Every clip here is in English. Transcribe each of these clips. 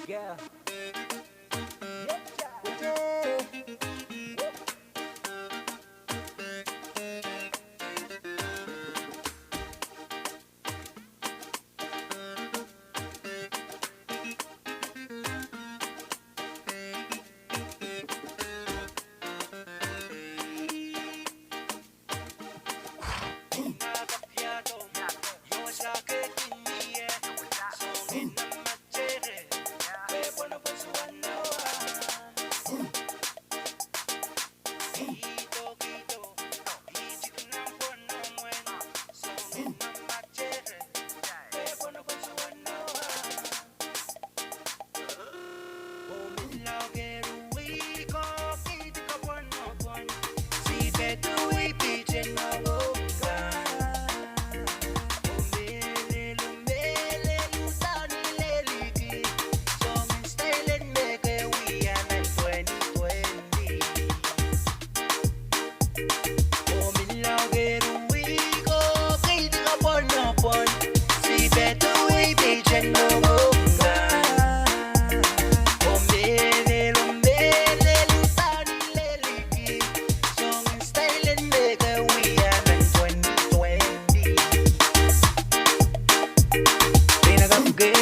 Yeah.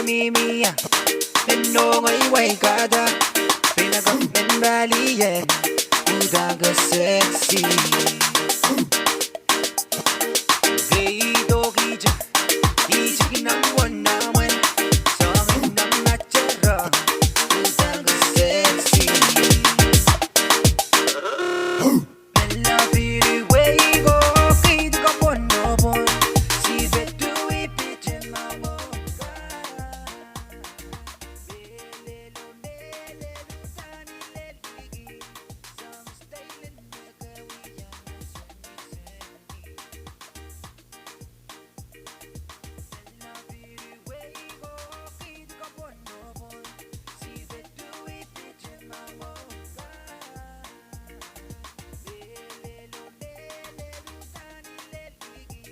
mia Menno ngai wai kada Pina kom men balien Udaga sexy Gay dogi ja Ichiki nam wana wen Songin nam nachara Udaga sexy Mella piri way go Kid ka pono bon Si betu ipiche mamoka Belelo nele lutani leligi Some style nigga we yana swenny Mella piri way go Kid ka pono bon Si betu ipiche mamoka Belelo nele lutani leligi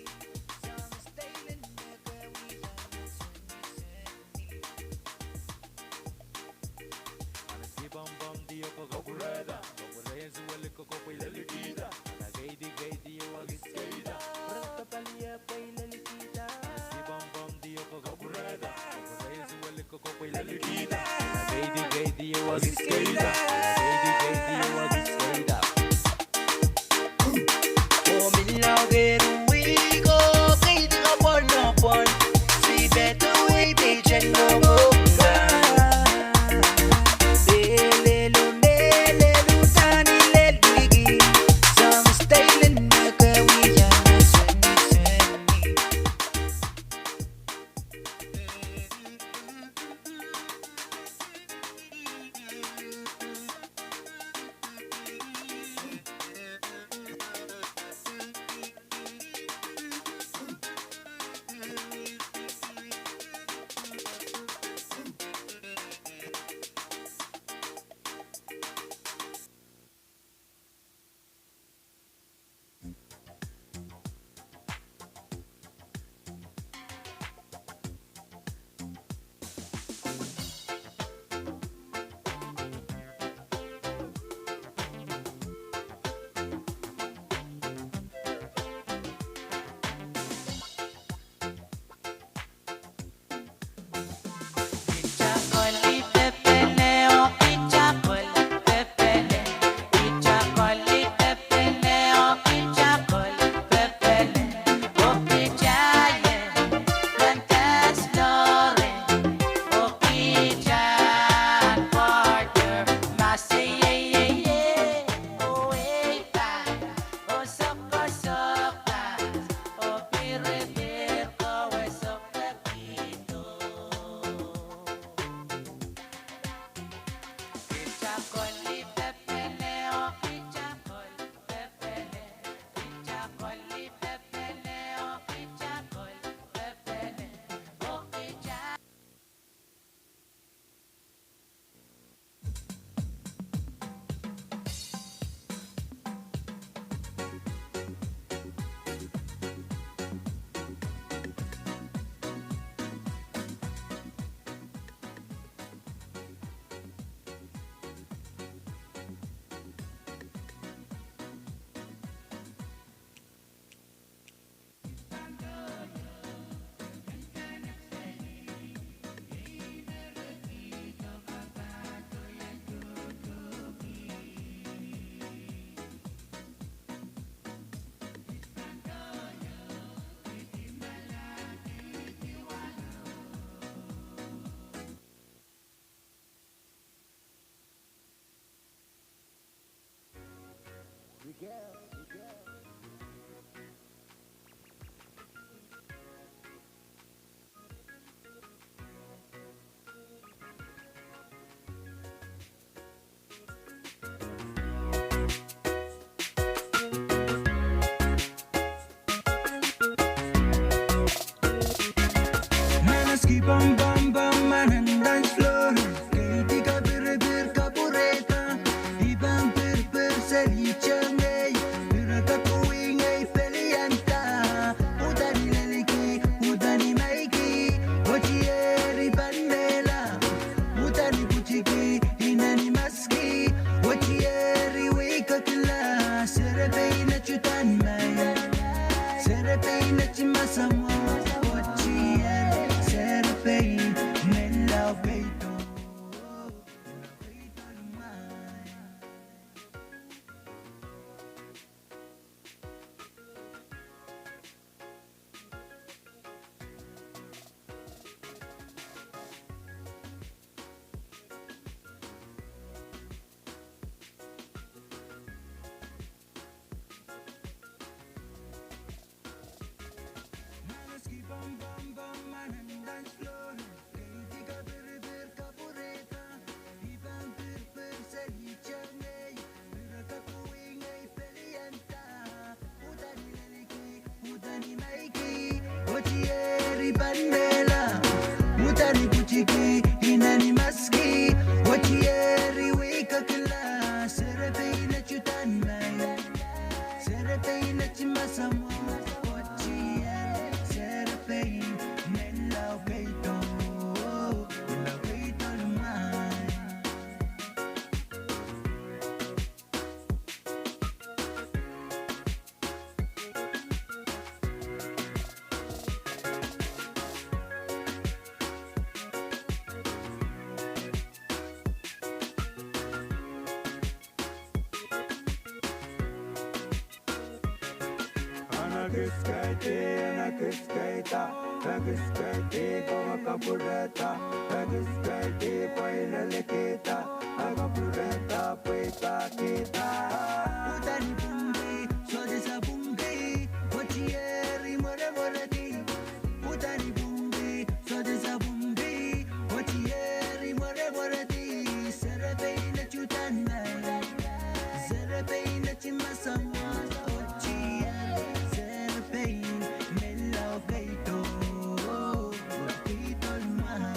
Some style nigga we yana swenny Si bam bam dio ko gokureda Gokureda suele ko ko pay lelikita Ana gaidi gaidi yo agiskeida Prata palia pay lelikita Si bam bam dio ko gokureda Gokureda suele ko ko pay lelikita Ana gaidi gaidi yo agiskeida Ana gaidi gaidi yo agiskeida Oh, me love it, we go, kid ka pono bon Si betu ipiche mamoka Belelo nele lutani leligi Some style nigga we yana swenny Manas ki bam bam bam manan dance floor Kaiti ka bir bir ka pureta Ibang per per selichane Pira ka kuingay pelianta Udani leliki, udani maiki Wachieri bandela Udani puchiki, inani maski Wachieri wika kila Serebeina chutani maya Serebeina chimasamo Wachieri Serebeina Wachieri bandela, mutani kuchiki, inani maski. Wachieri wika kila, serepeina chutanai, serepeina chimasamo. Wachieri, serepein, melau keito, melau keito lumai. Anakiskaita, Nakiskaiti, Goma Capureta, Nakiskaiti, Paila Lekita, Agapureta, Puita Kita. Utani bungi, sodesa bungi, wachieri more moredi. Utani bungi, sodesa bungi, wachieri more moredi. Serebeina chutanai, serebeina chimasama. Wachieri, serebein, melau keito, keito lumai.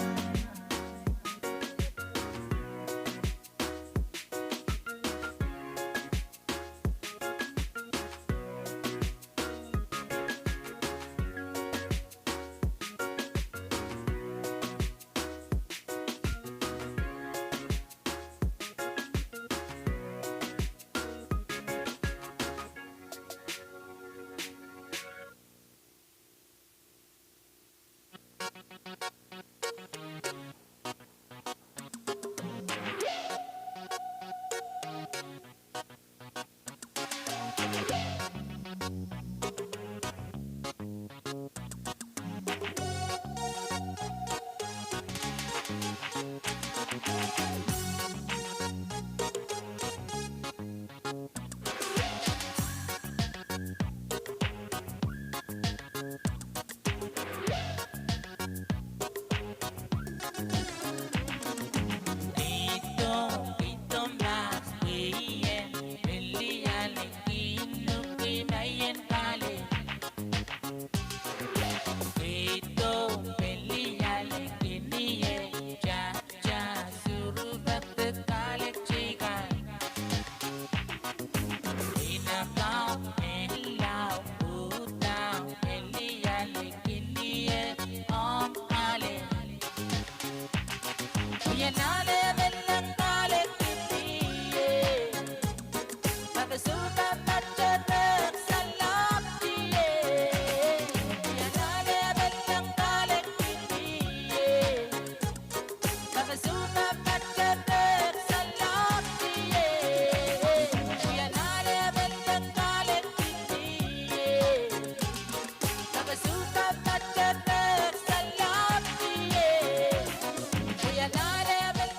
We are not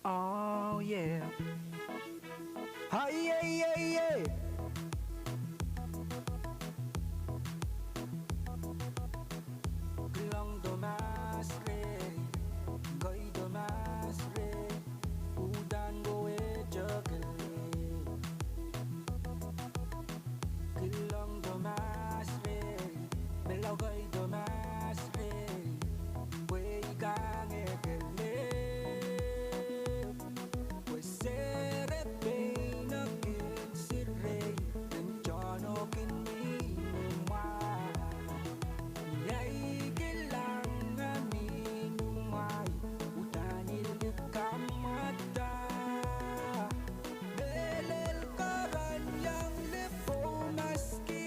Oh yeah. Hi yeah yeah yeah. Long domas re, goi domas re, udan go e juggle. Long domas re, belau goi domas re, we gang e gele. We sere pain again sire, and jono kin me no more. Yay kailangan minumay Utanil kamata Belel karanyang lepo maski.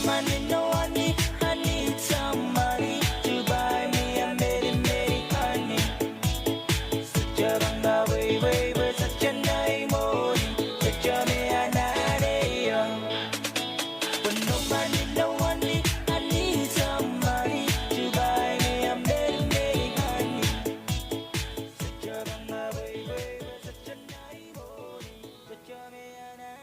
money, no honey. I need some money to buy me a many, many honey. Such a banga way, way, way, such a nice morning. Such a me and I, with no money, no honey. I need some money to buy me a many, many honey. Such a banga way, way, way, such a nice morning. Such a me and I.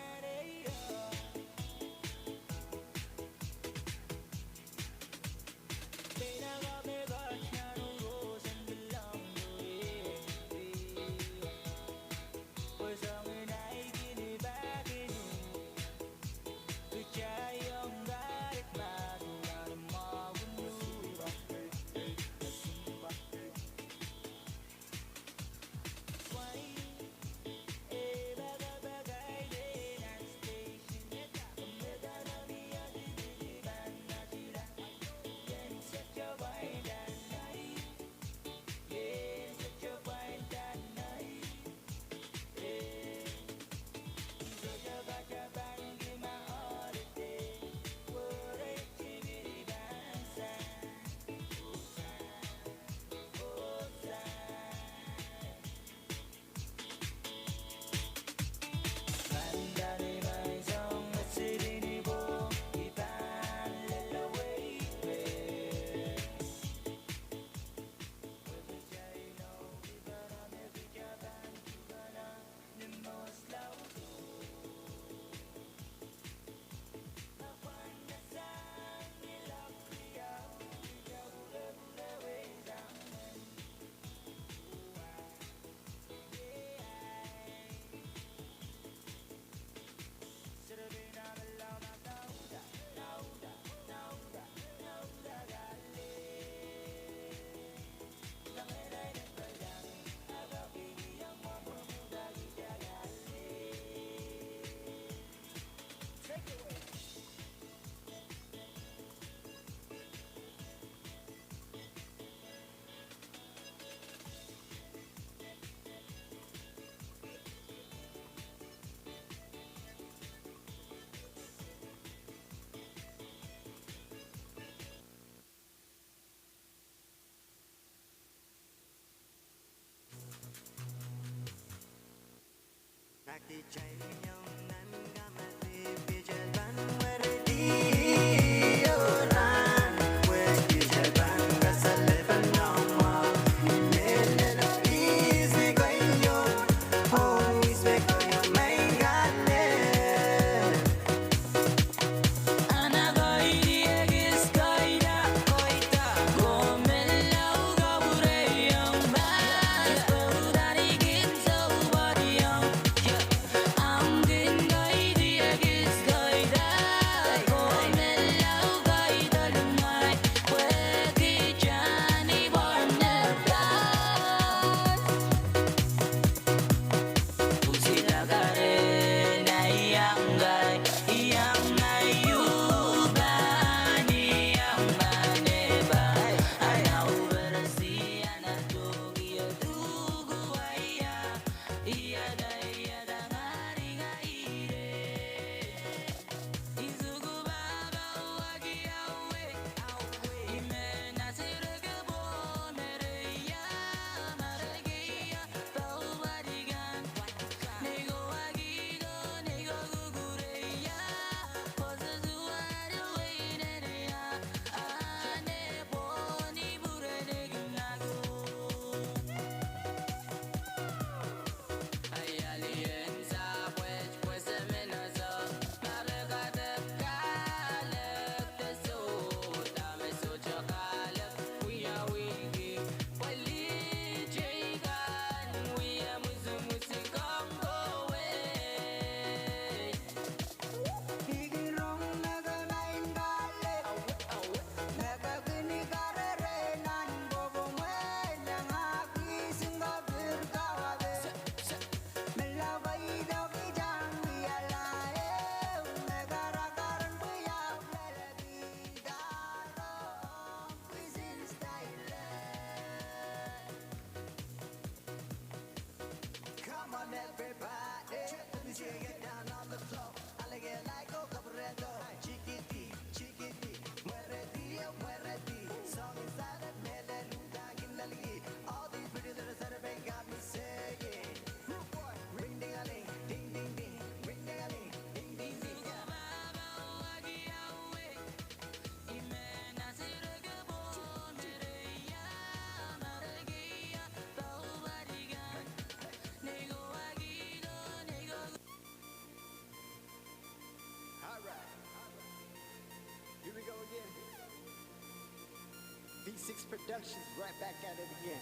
Six Productions, right back at it again.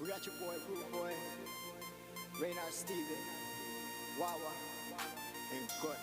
We got your boy, Rude Boy, Raynard Steven, Wawa, and Good.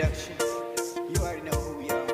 Production. You already know who we are.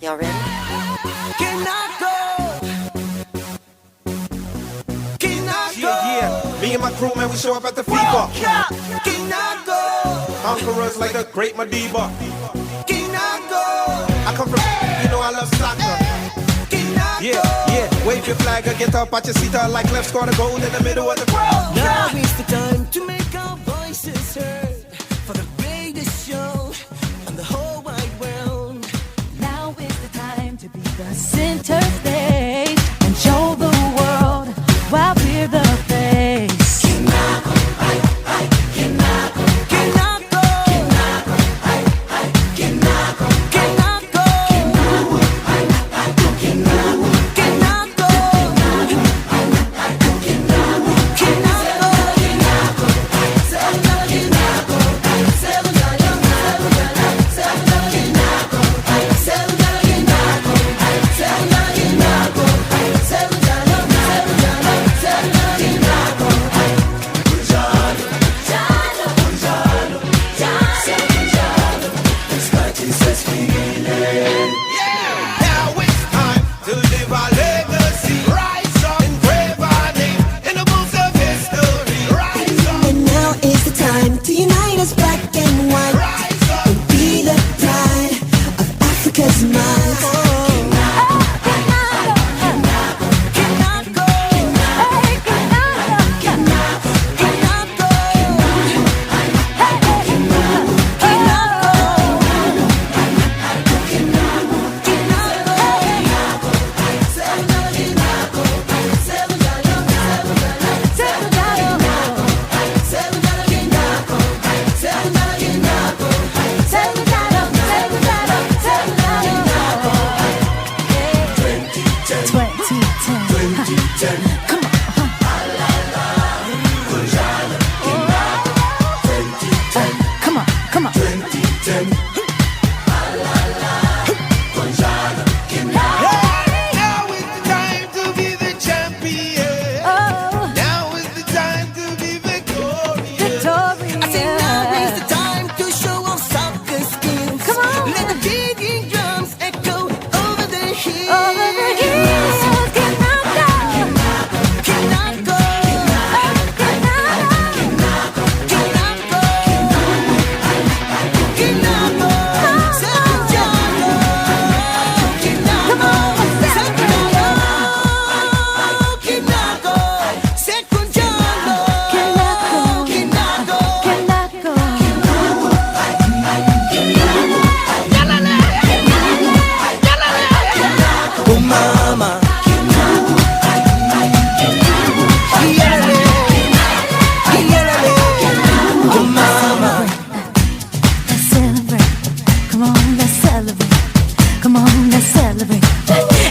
Y'all ready? Yeah, me and my crew, man, we show up at the fever. Conquerors like the great Madiba. I come from, you know I love soccer. Yeah, wave your flag or get up at your seat like left score the goal in the middle of the crowd. Now is the time to make our voices heard for the greatest show on the whole wide world. Now is the time to be the center stage and show the world why we're the face.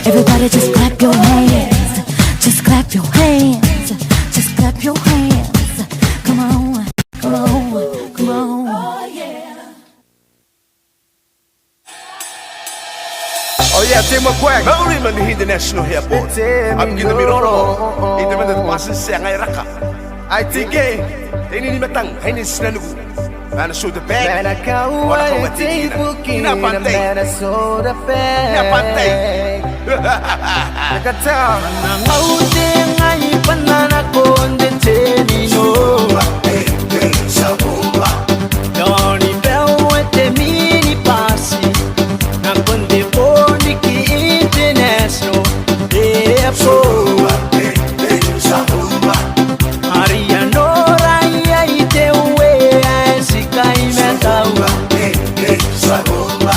Everybody just clap your hands. Just clap your hands. Just clap your hands. Come on, come on, come on. Oh yeah. Oh yeah, take my quack. Memory man the international airport. I'm gonna be wrong. Ito man the passes siya ngay raka. I think ini ni matang, ini sinanugu. Man show the bag. Man akaway tipukin na Minnesota bag. Napantay. Nakataw. Nangauti ngay pananako onde tenino. Sa bomba. Doni belwete mini pasi. Nakonde boniki international airport. Sa bomba. Ariano raya itewe asikai metawa. Sa bomba.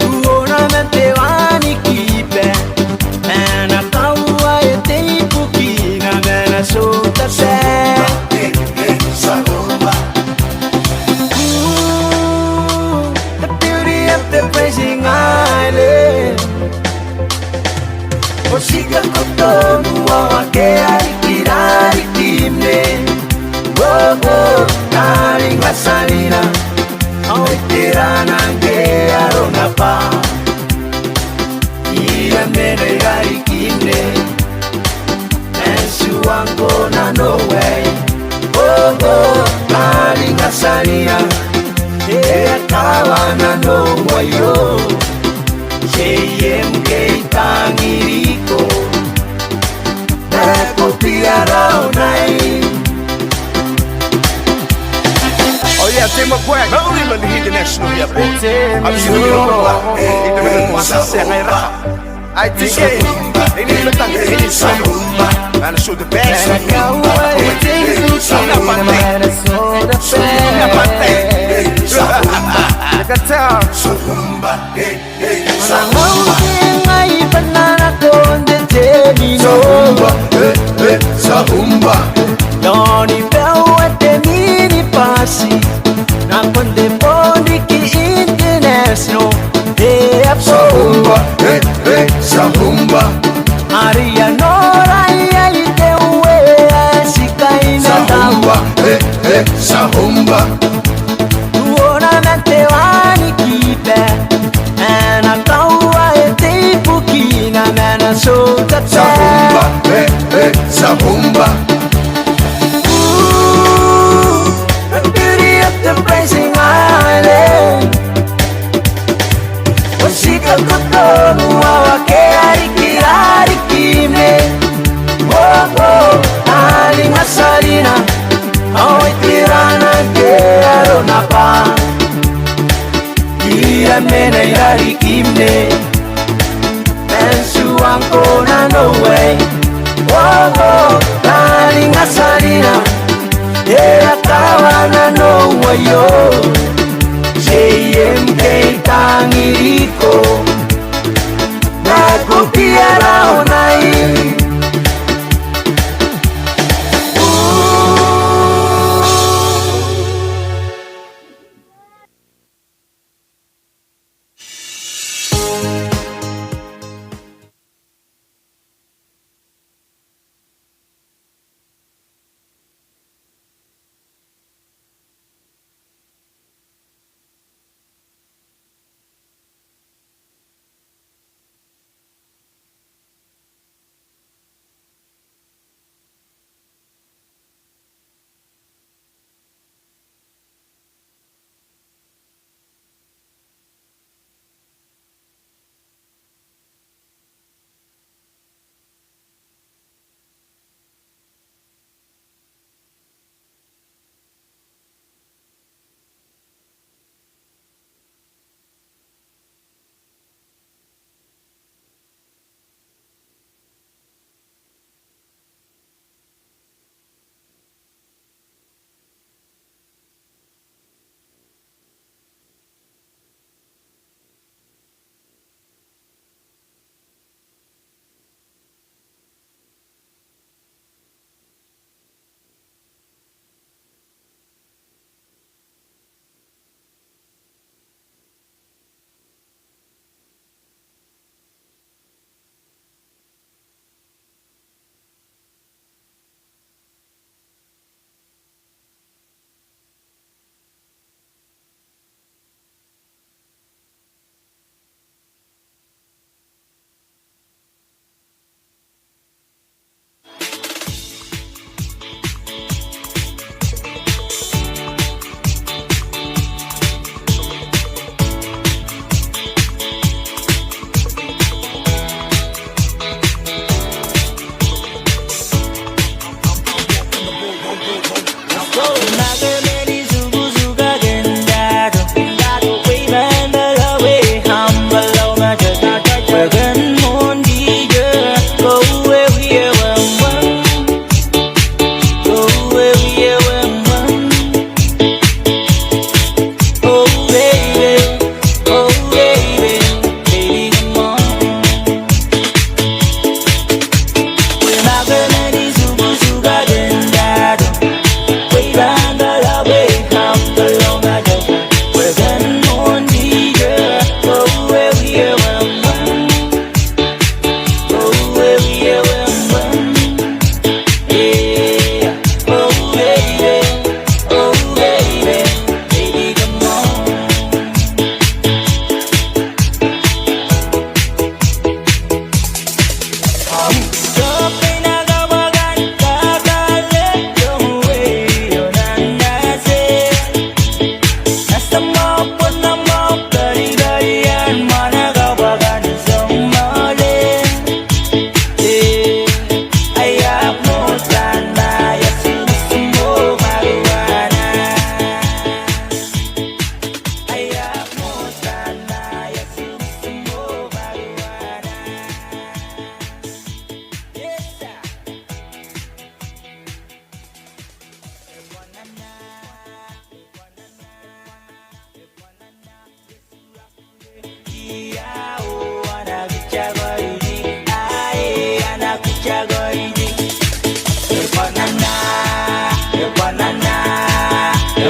Uona metewani kipe. Ana kawa eteipuki na Minnesota bag. Sa bomba. The beauty of the Blazing Island. Osiga kotomu wawake alikirari kimne. Wogo naring masalina. Awitirana nge arona pa. Iya mene gari kimne. Ensu wango na no way. Wogo naring masalina. Ea kawa na no wayo. tema gue Mauri man di international airport Abis itu dirorong Itu dengan kuasa sengai raka ITK Ini metang ini selalu Mana show the best Sina pantai Sina pantai Kata Sahumba Ngai banana con de temino Sahumba Noni bel te mini passi Na con de boni ki international Sahumba Sahumba Maria Nora e te uwe Sikaina Sahumba Sahumba Tuona mente wani kipe Ena kaua e te pukina Mena so te Sahumba Sahumba The beauty of the blazing island Wasika kutono wawake arikime Ali masarina Aoi tirana ke aronapa Ia mena irarikime Mensu angkona no way Ali masarina Era kawana no wayo JMK tangiriko Nakupiara onai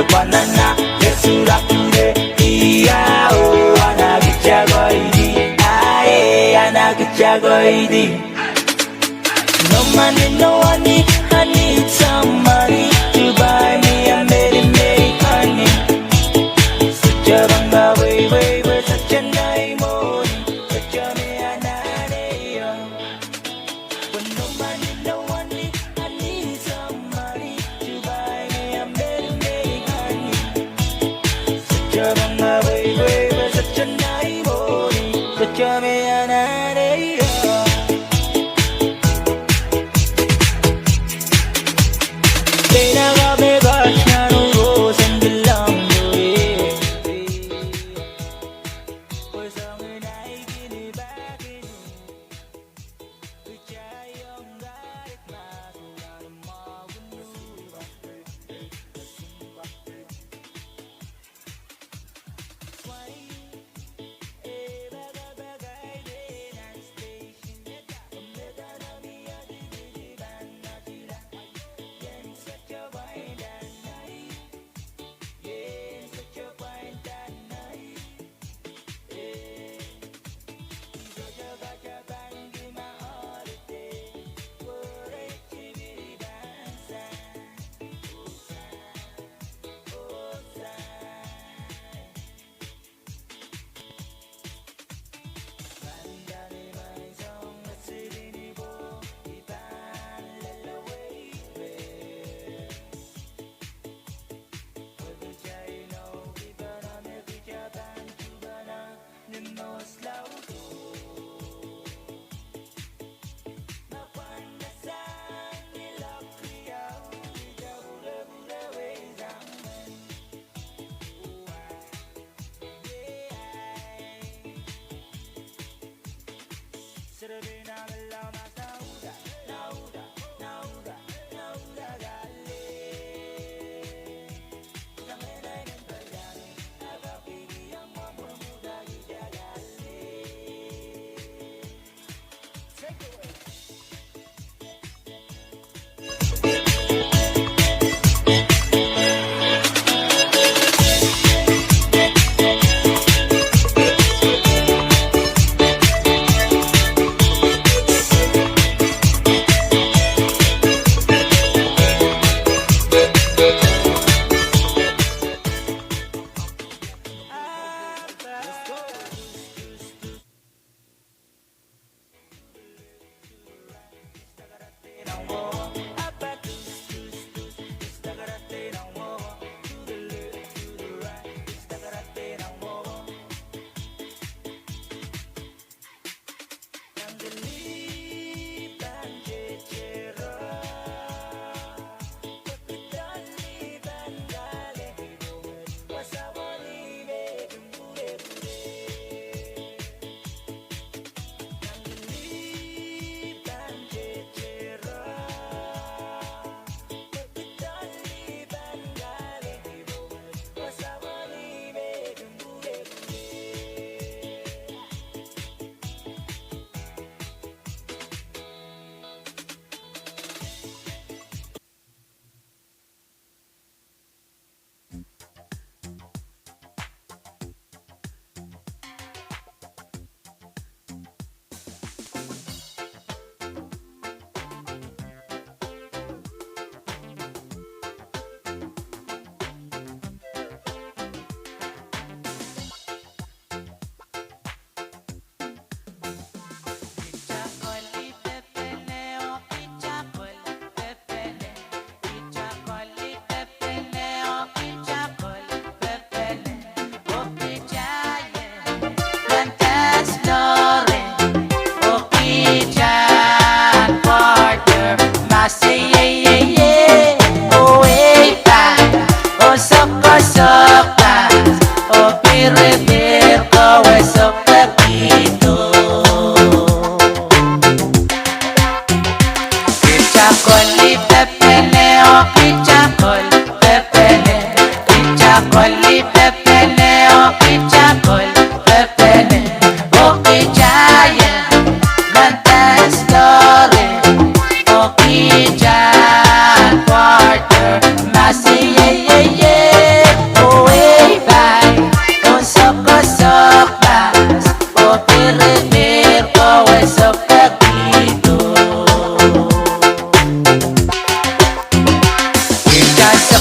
Banana, let's rock today. Yeah, oh, ana kichagoidi. Aye, ana kichagoidi. No money, no honey, I need some money to buy me a Mary Mary honey. Such a banga way, such a nice morning, such a me anayo. When no money, no honey, I need some money to buy me a Mary Mary honey. Such a banga way, such a nice morning, such a me anayo.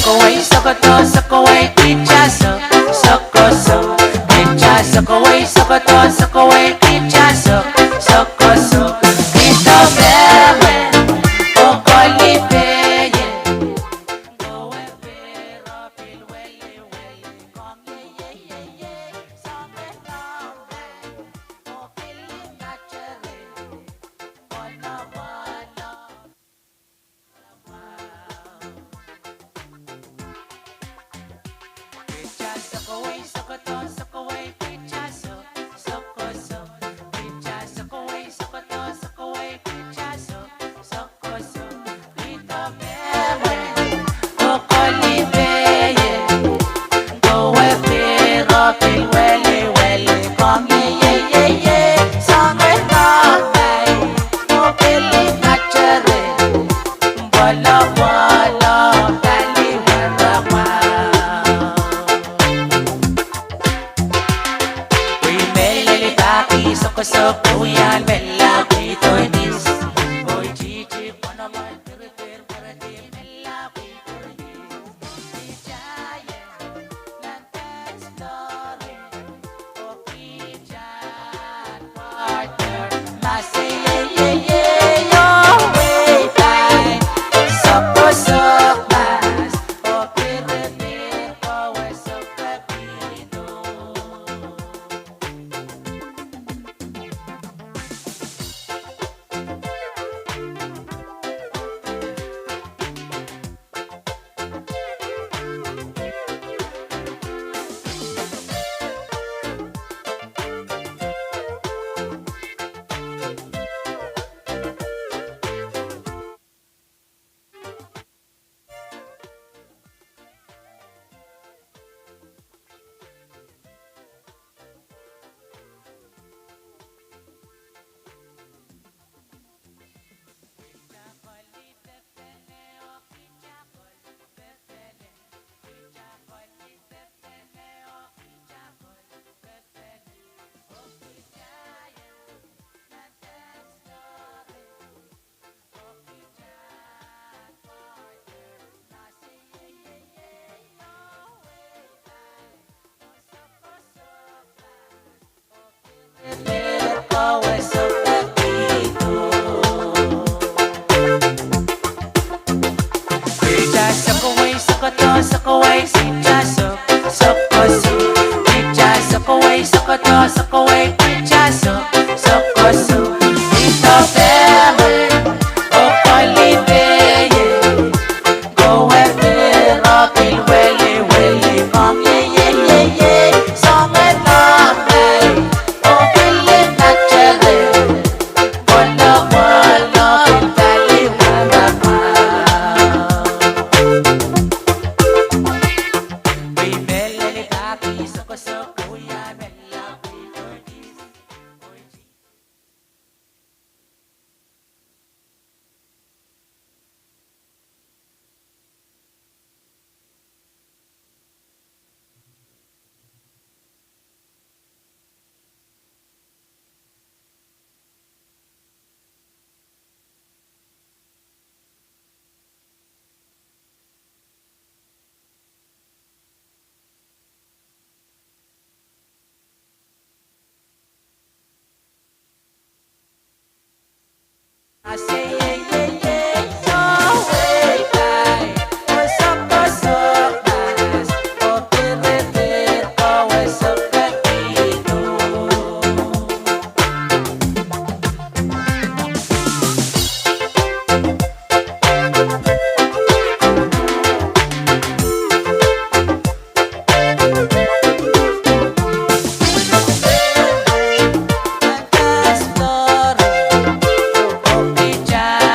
away, suck it to, suck away, eat ya suck, suck or suck, eat ya suck away, suck it to, suck away, eat ya suck, suck or suck, eat the bell, oh golly pay, go and pay, feel welly, welly, come yeah, song and long, oh feeling natural, wanna. Suck away, suck a to, suck away, pizza, suck pizza, suck away, suck a to, suck away, pizza, suck Rita Bebe, Coco Libe, go away, rocking, welly, come yeah, song and long, oh, feeling natural, walla, valley, walla, Sok kuyan bella quito dis boy chichi kono man per parati bella quito dis jaye lantas story o pichan partner mase ye yo way time sok mas o per o sok capito. Suck away, go and be rocking, welly, come yeah, song and long, oh feeling natural, walla, valley, walla. I say oh way back, what's up, nice, oh pirate, oh what's up, ya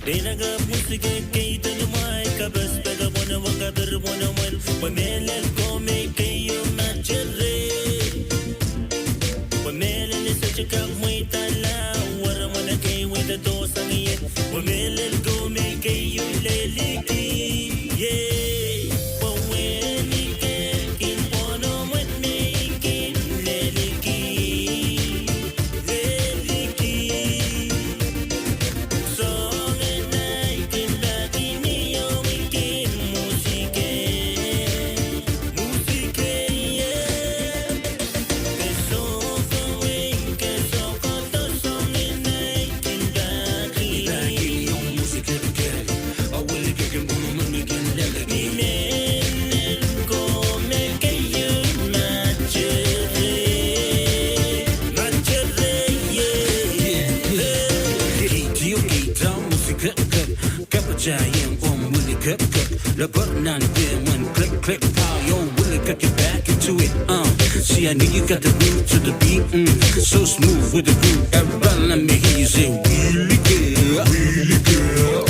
Benaga musike keita lumai kabas pega bona waka ber bona wen wamele come ke yo nachere wamele se chaka muita la wara mana ke wita to sangi wamele come ke yo leliki yeah wamele ke kin bona wen me kin leliki leliki so giant on Willie Cook the button on there when click click pow yo Willie got your back into it see I knew you got the root to the beat so smooth with the groove everybody let me hear you say really good really good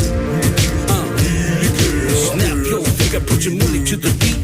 really good snap your finger put your money to the beat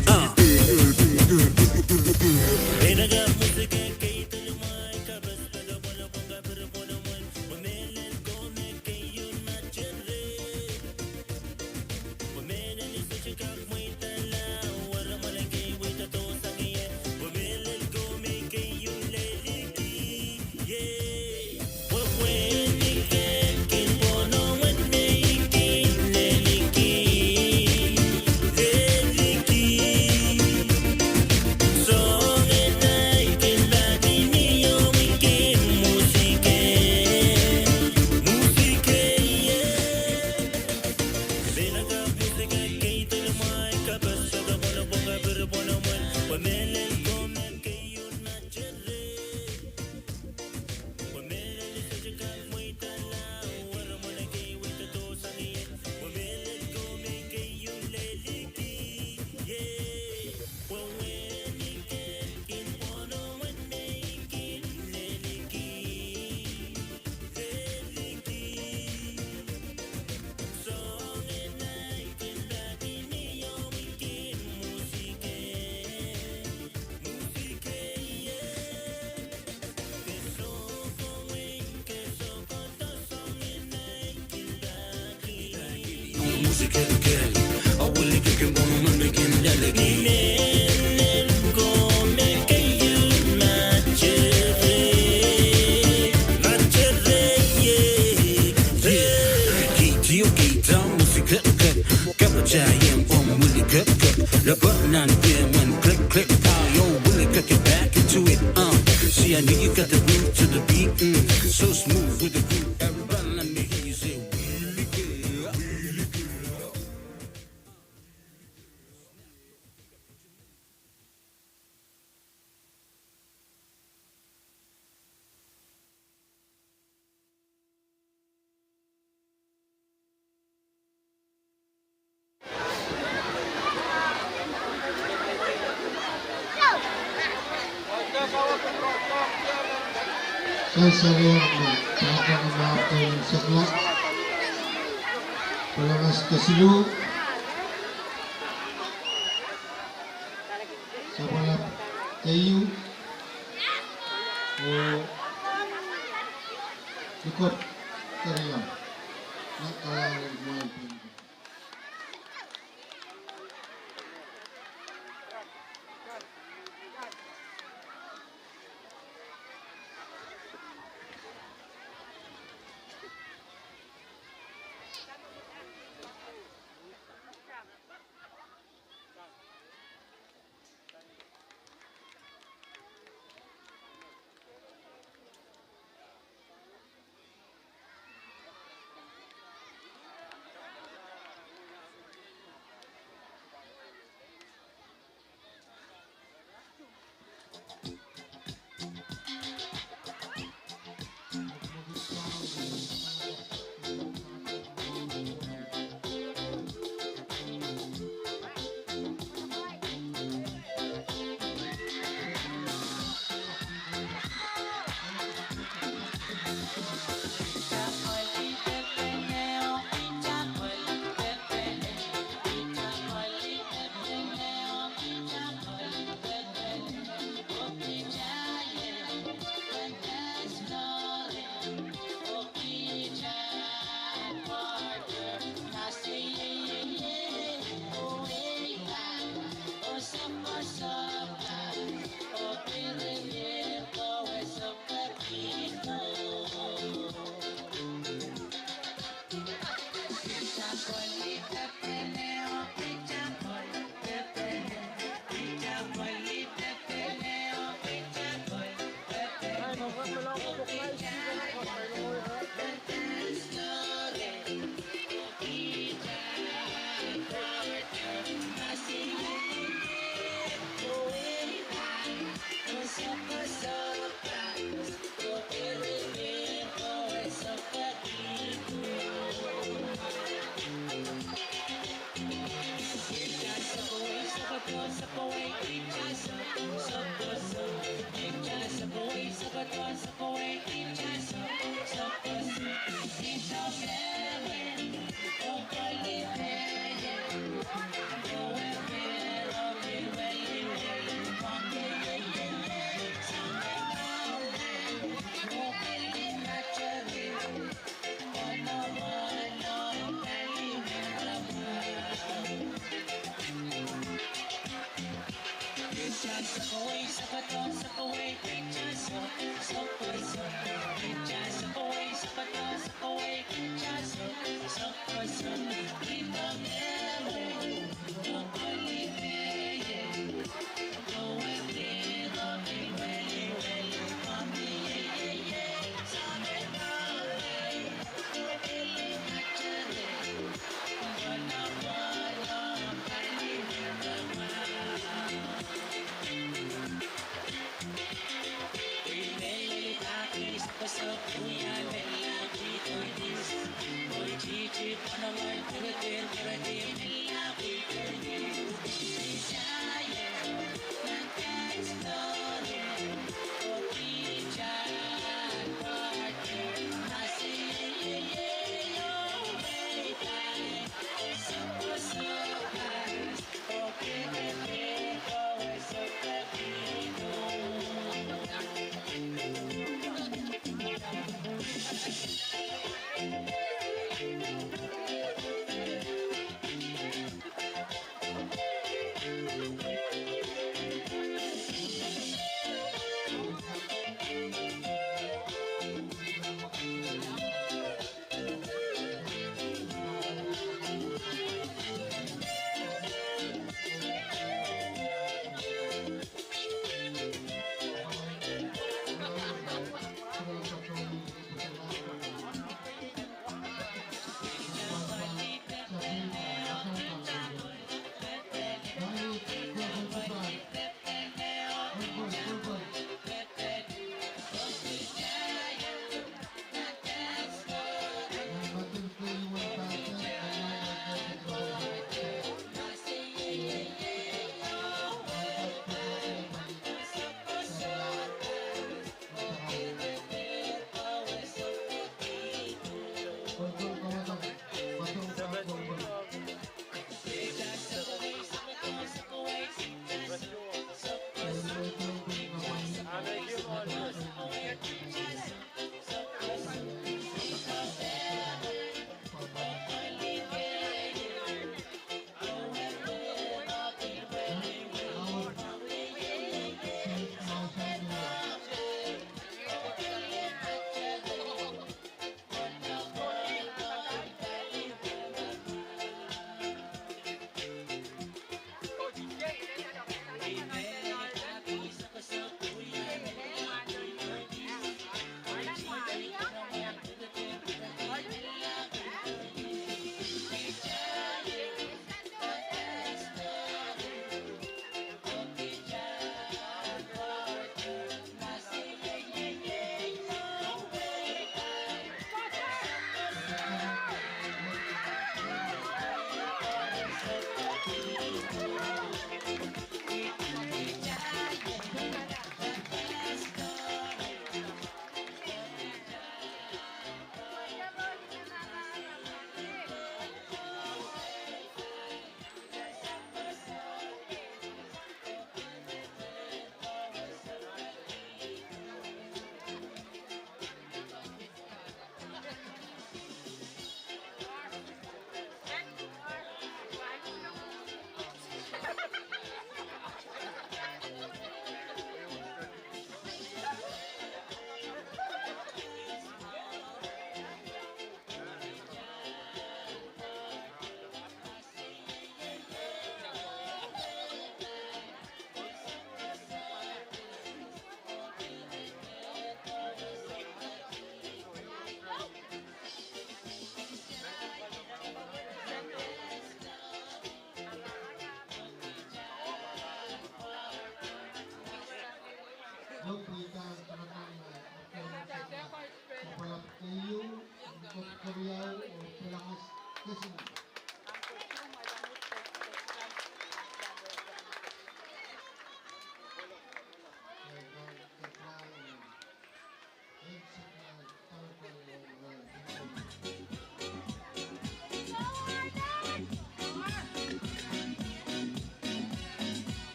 the button on there when click click pow yo Willie got your back into it see I knew you got the root to the beat so smooth with the groove everybody let me hear you say really good really good Saya akan memaafkan sekelas Pelagas Kesilu Sabalap Kayu Ikut Kariam Nak kalah dari main pun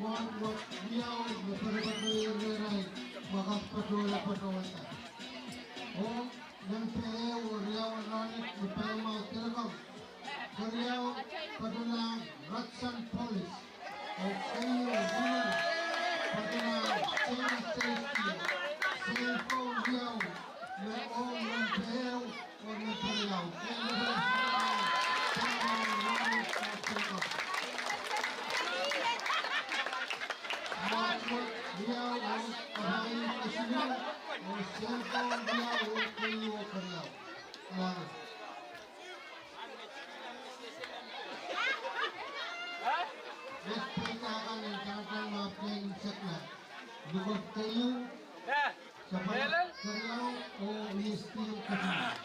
buat dia berperan maka patola. Oh, dan peo Riau Ranit di Palma Telecom. Riau patola Ratsan Police. Okay, winner. Patola Chain Safety. Cellphone Riau. Leon dan peo orang Riau. Dia orang nasional, cellphone dia untuk kerja. Mereka akan mencapai maafkan setelah dua kayu sampai kerja mesti kerja.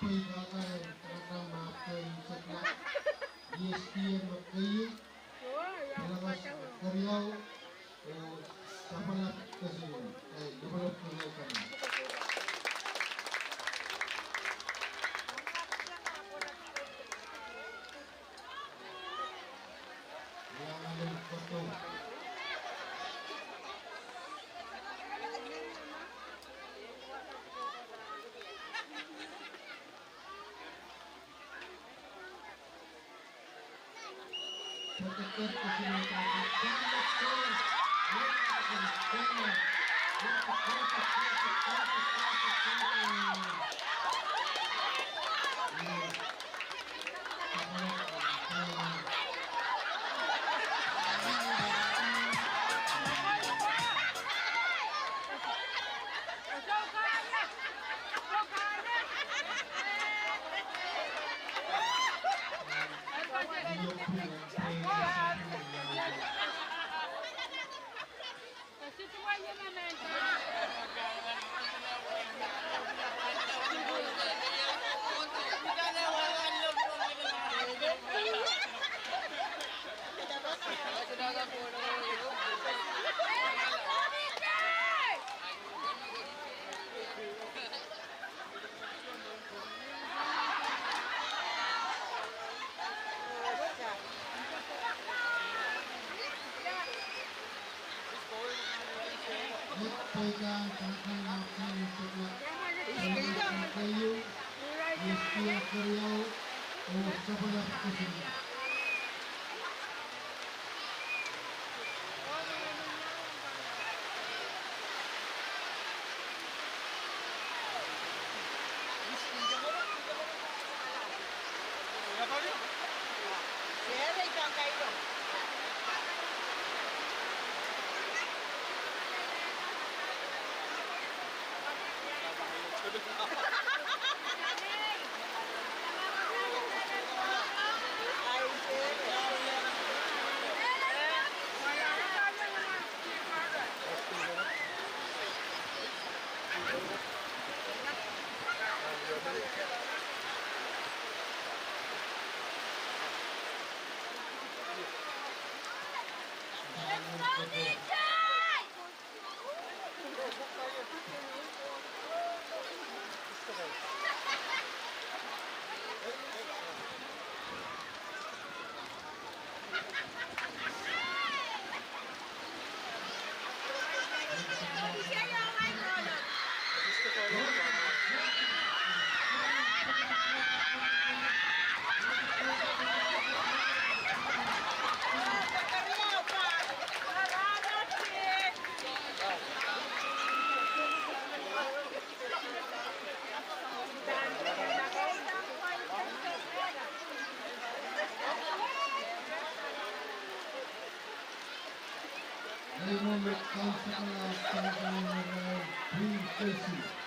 Pagkakay karena makan setelah ESPN Makayu Palawas Karyau Sabalap kasi Sabalap Karyau kami yang ada foto Protector pegang kakak makan setelah kayu ESPN Karyau Sabalap kasi Raymond kau setelah kau Green Tracy.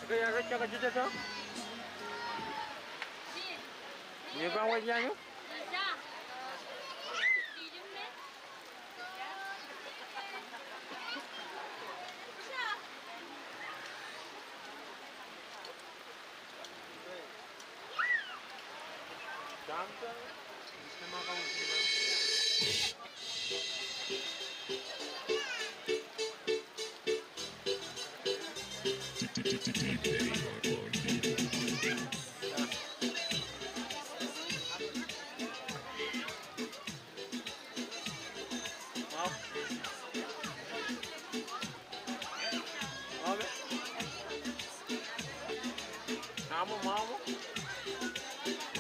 Kaya ka cakap cerita tu? Dia bang wajah tu? Jangan. Nama kau sini. Kamu mau?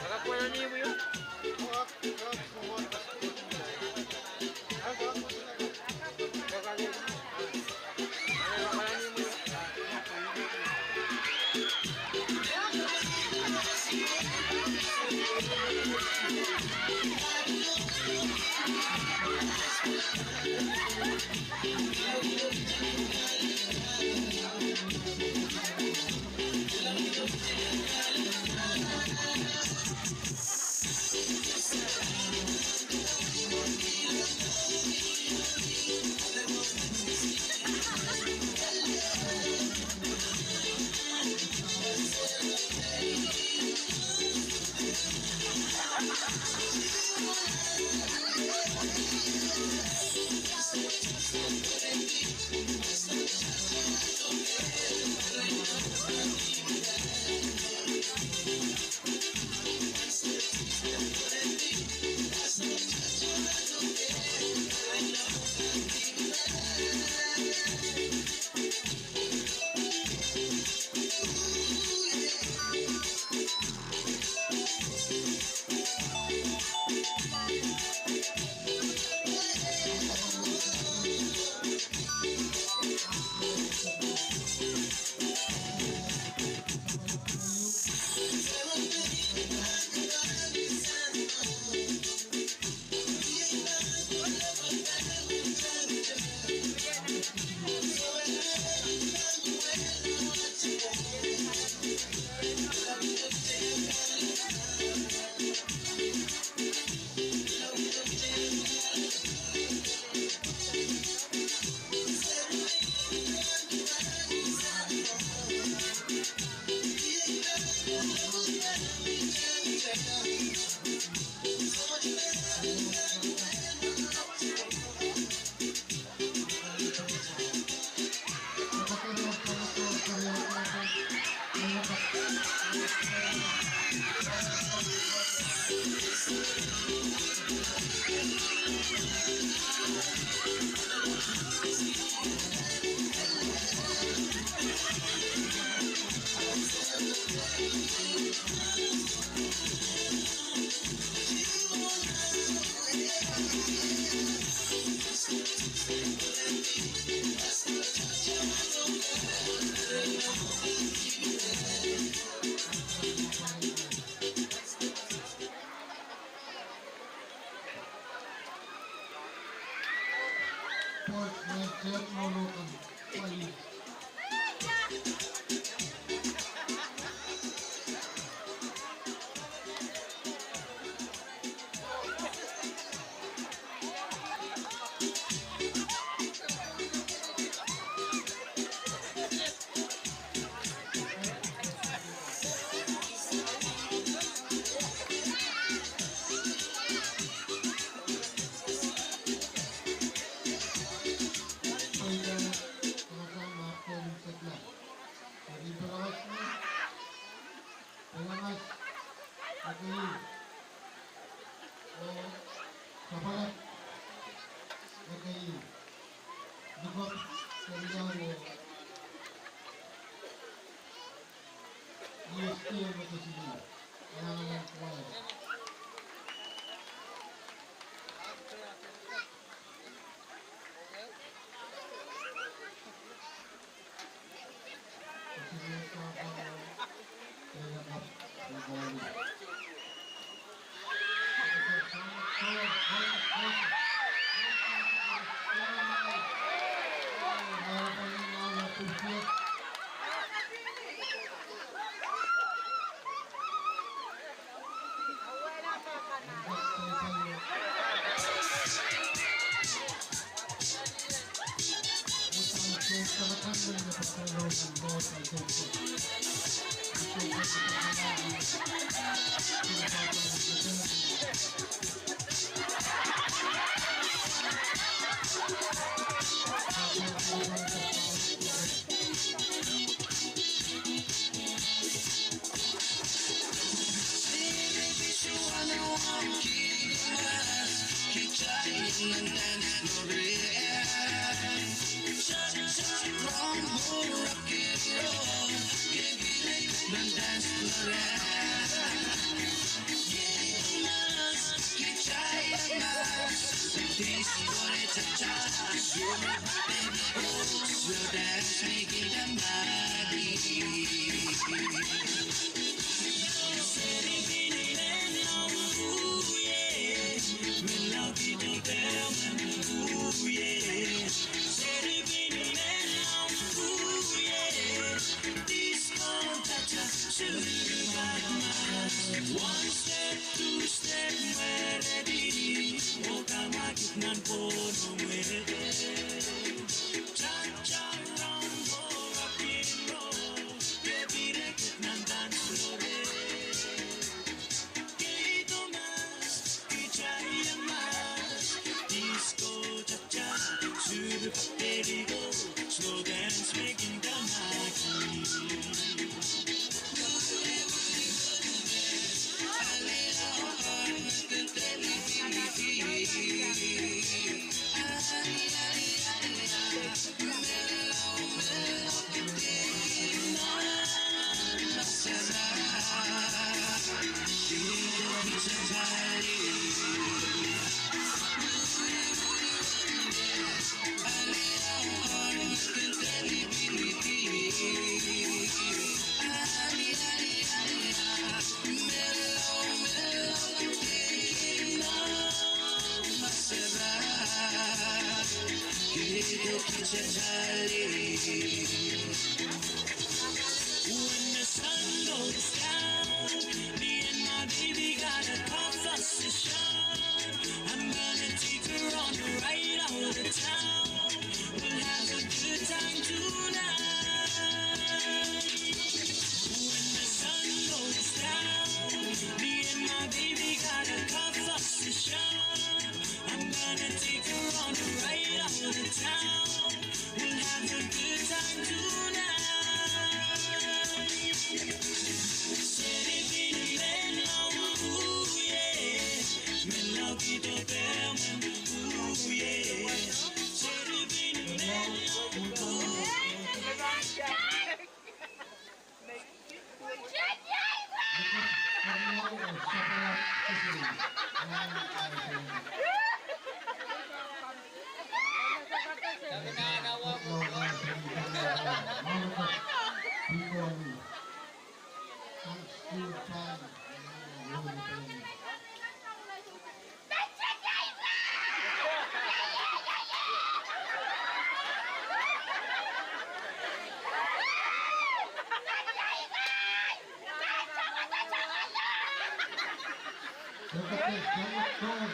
Agak kuat ni ibu. kaya't maulutan. Mali. Dekat sangat kawan.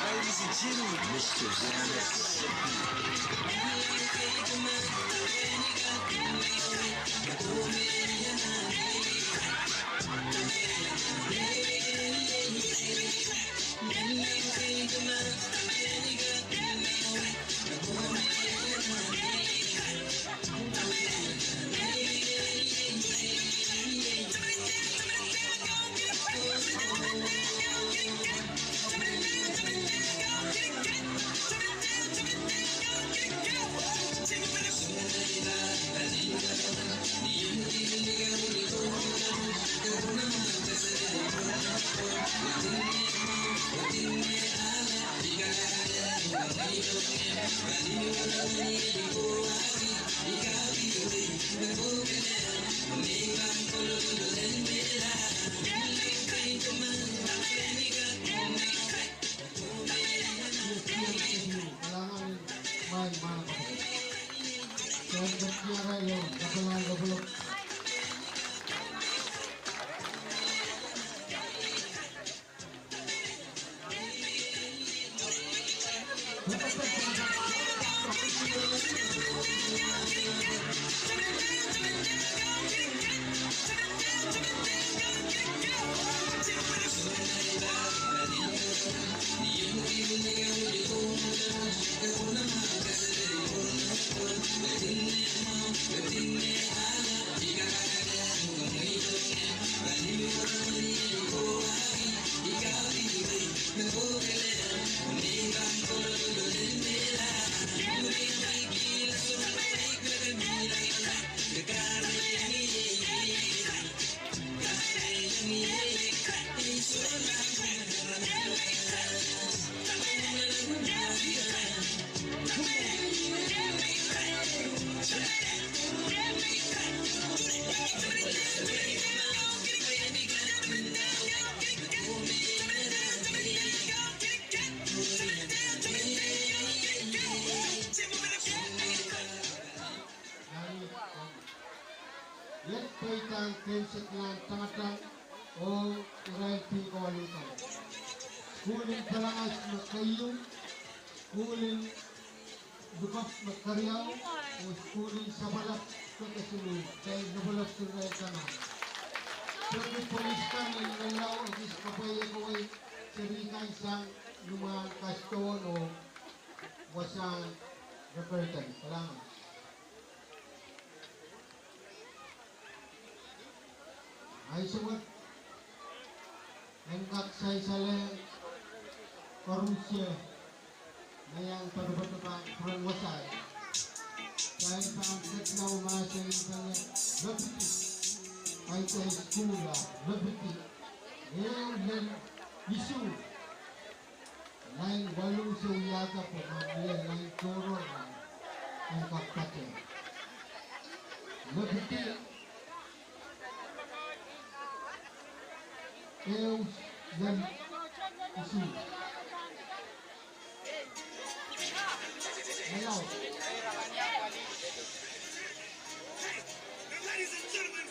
Ladies and gentlemen, Mr. Go! Seklan Tangatan o Irail Pinkawalutan. Kulin Palangas Magkayong, kulin Dukap Magkaryaw, o kulin Sabalak Kakasulog, dahil nabalak Irail Kanan. Pwede poliskan ng nalaw at iskapaya ko ay sarikan sang lumang kaston o wasang repertan. Palangas. Ay sumat ang kaksay saleng korusya na yang pagbatabang prangwasay dahil paangkat na umasa yung kanya labiti ay sa eskula labiti ngayon isu lain walong sa uyaga po mamaya lain toro ang kapatid labiti Eus dan isu. Hello. Ladies and gentlemen.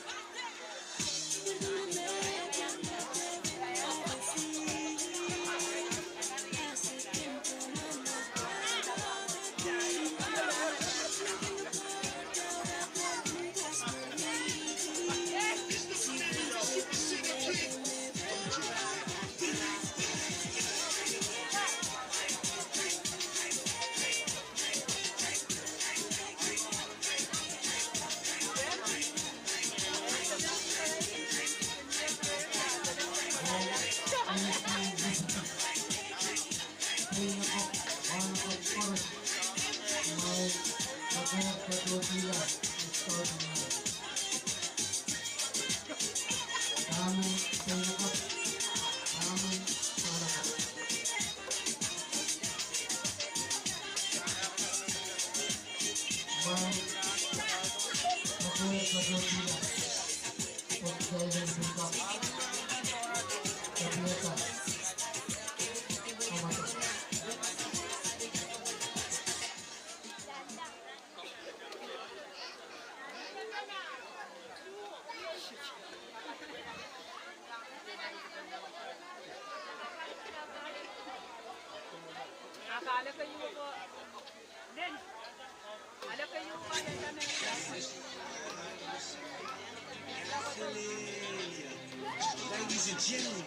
Akala kayo po. Din. Ala kayo pa na Ladies and gentlemen.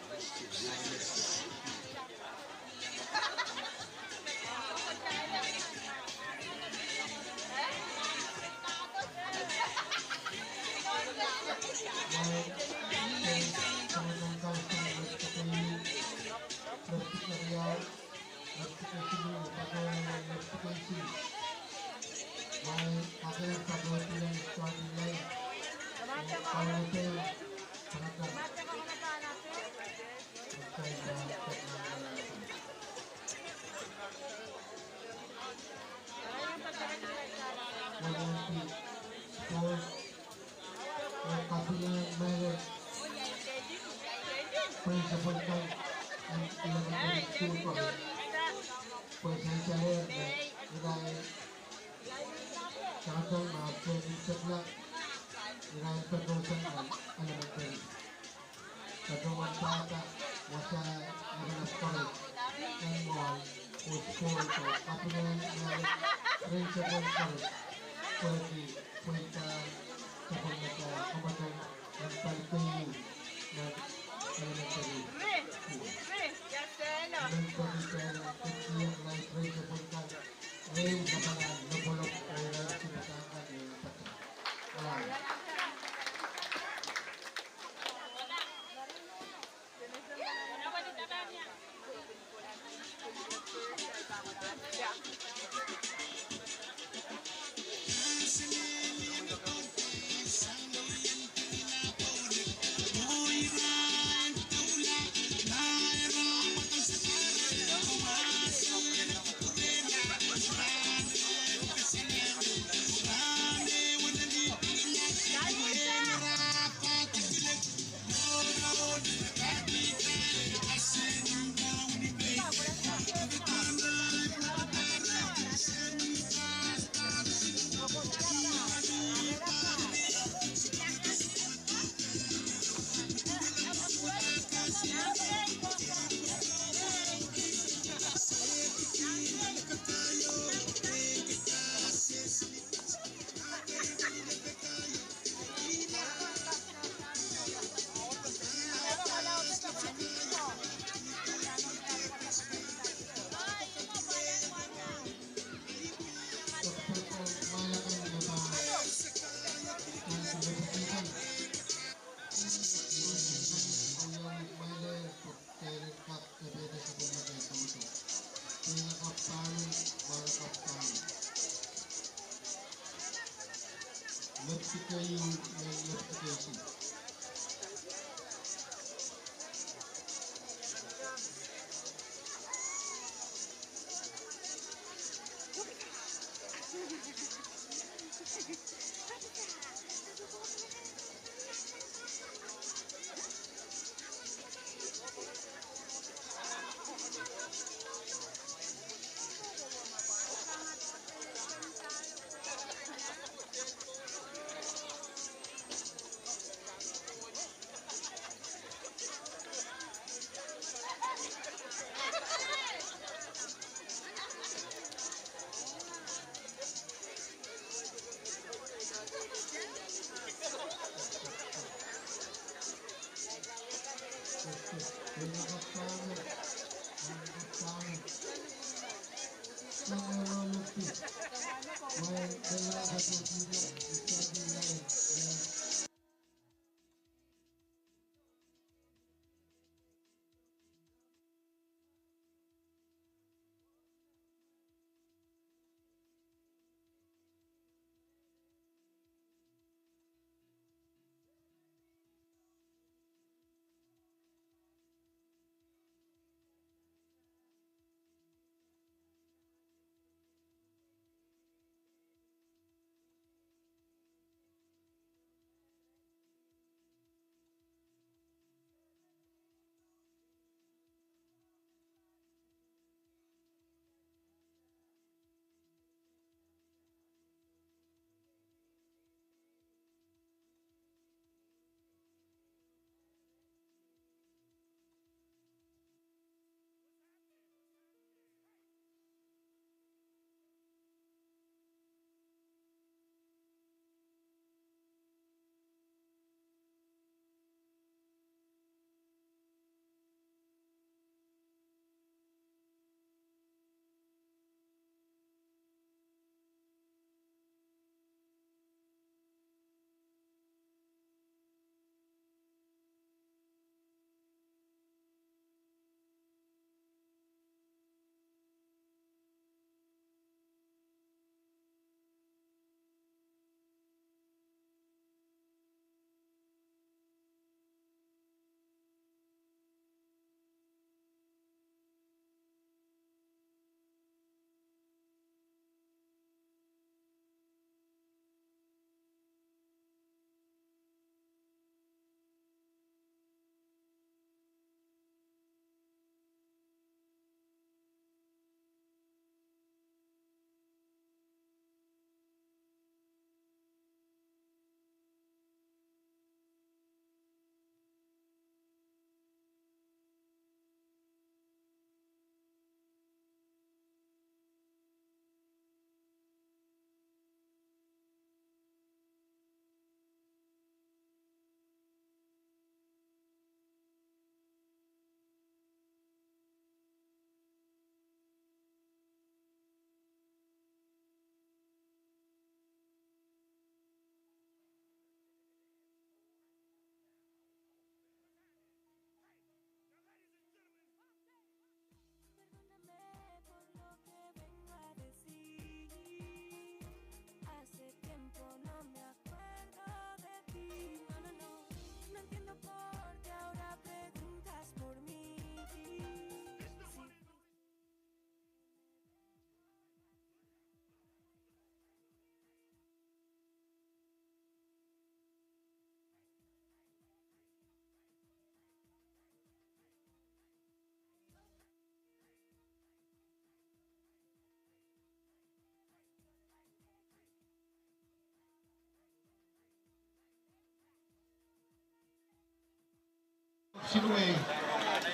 Sinue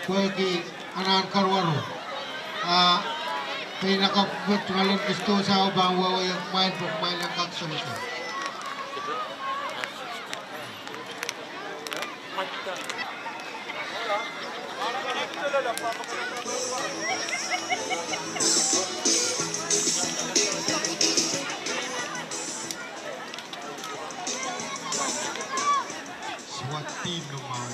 kueki anan karwaro pinakabut ngalon gusto sa ubang wawa yung main pagmain ng kaksulsa. Swati no mau.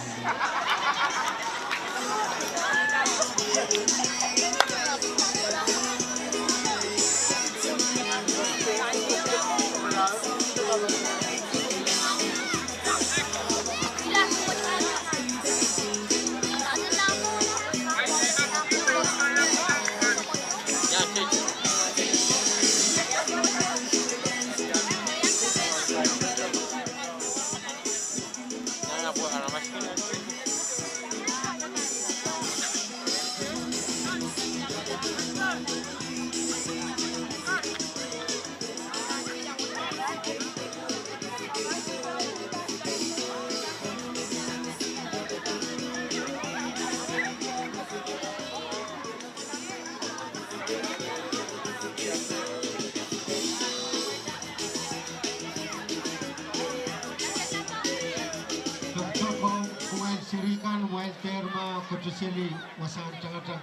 Sirikan, Muay Perma, kutusili wasan tangatan.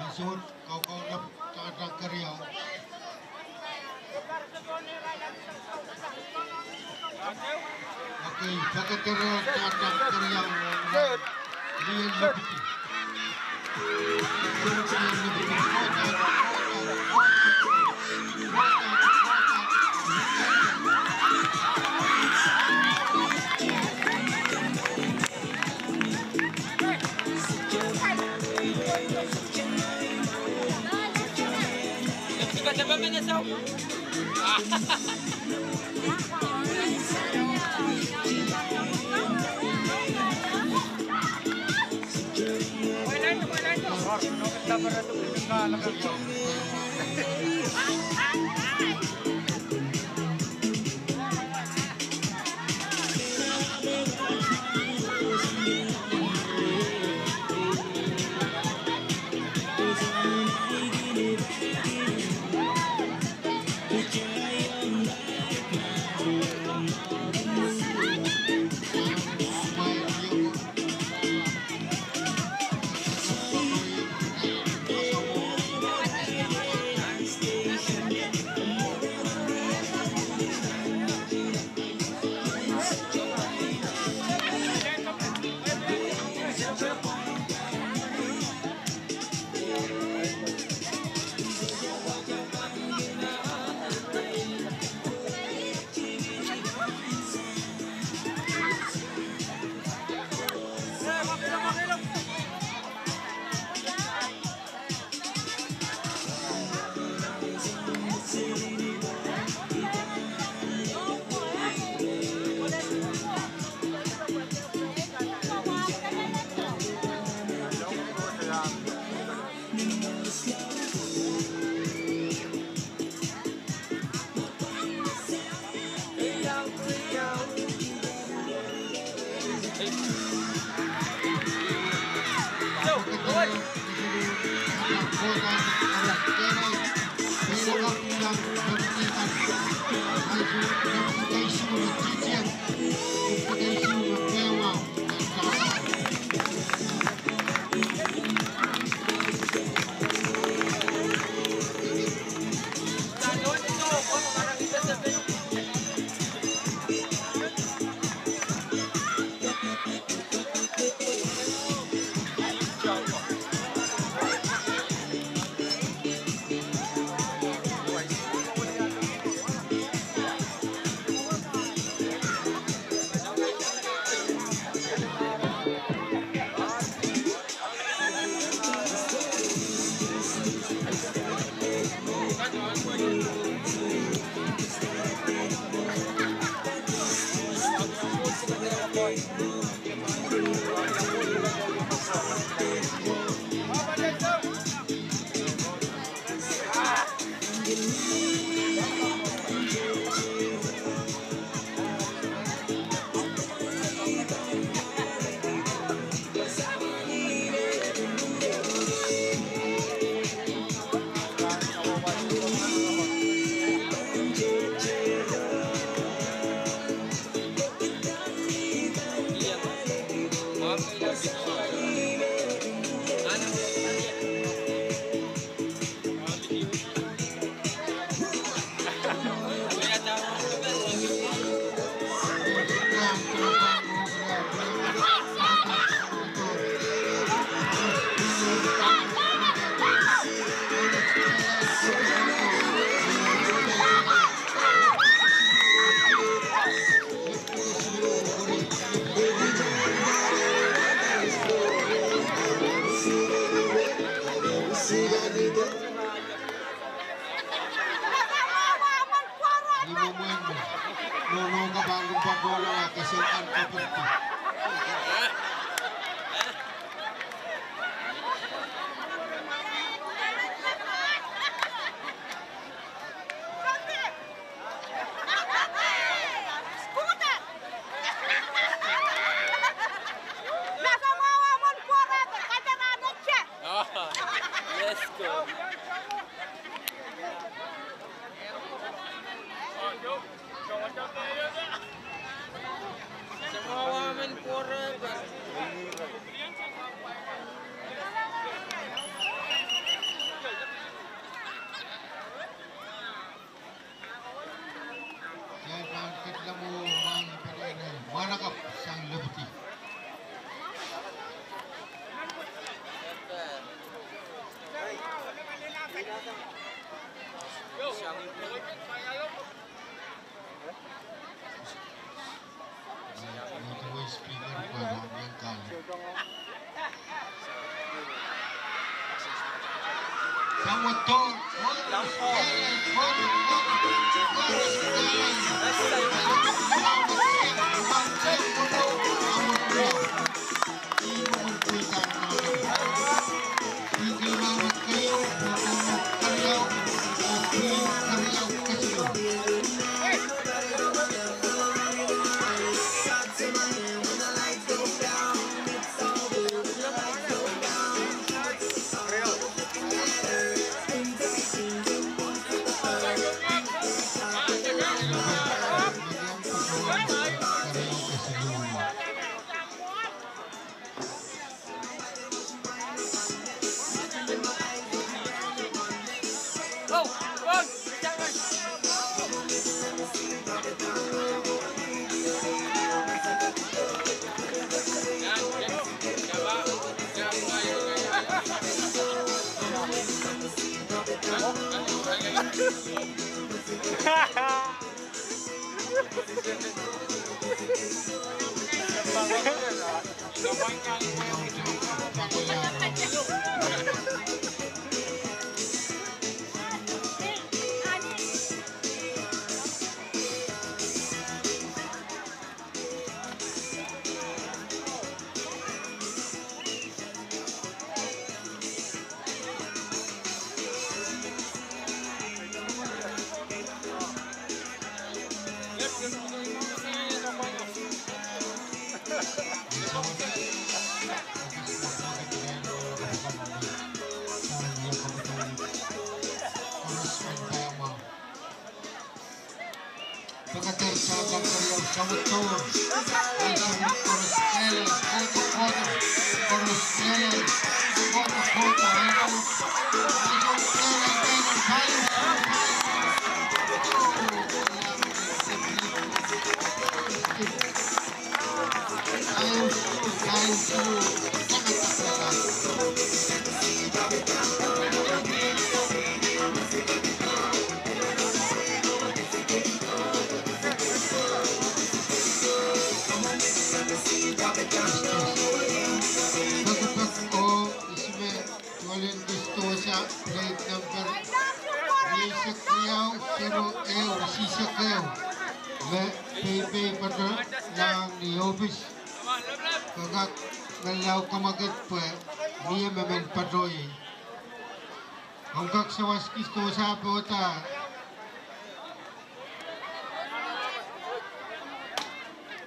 Masuk kau nak tak kerja. Okey, pakai kerja tak kerja. Lian lebih.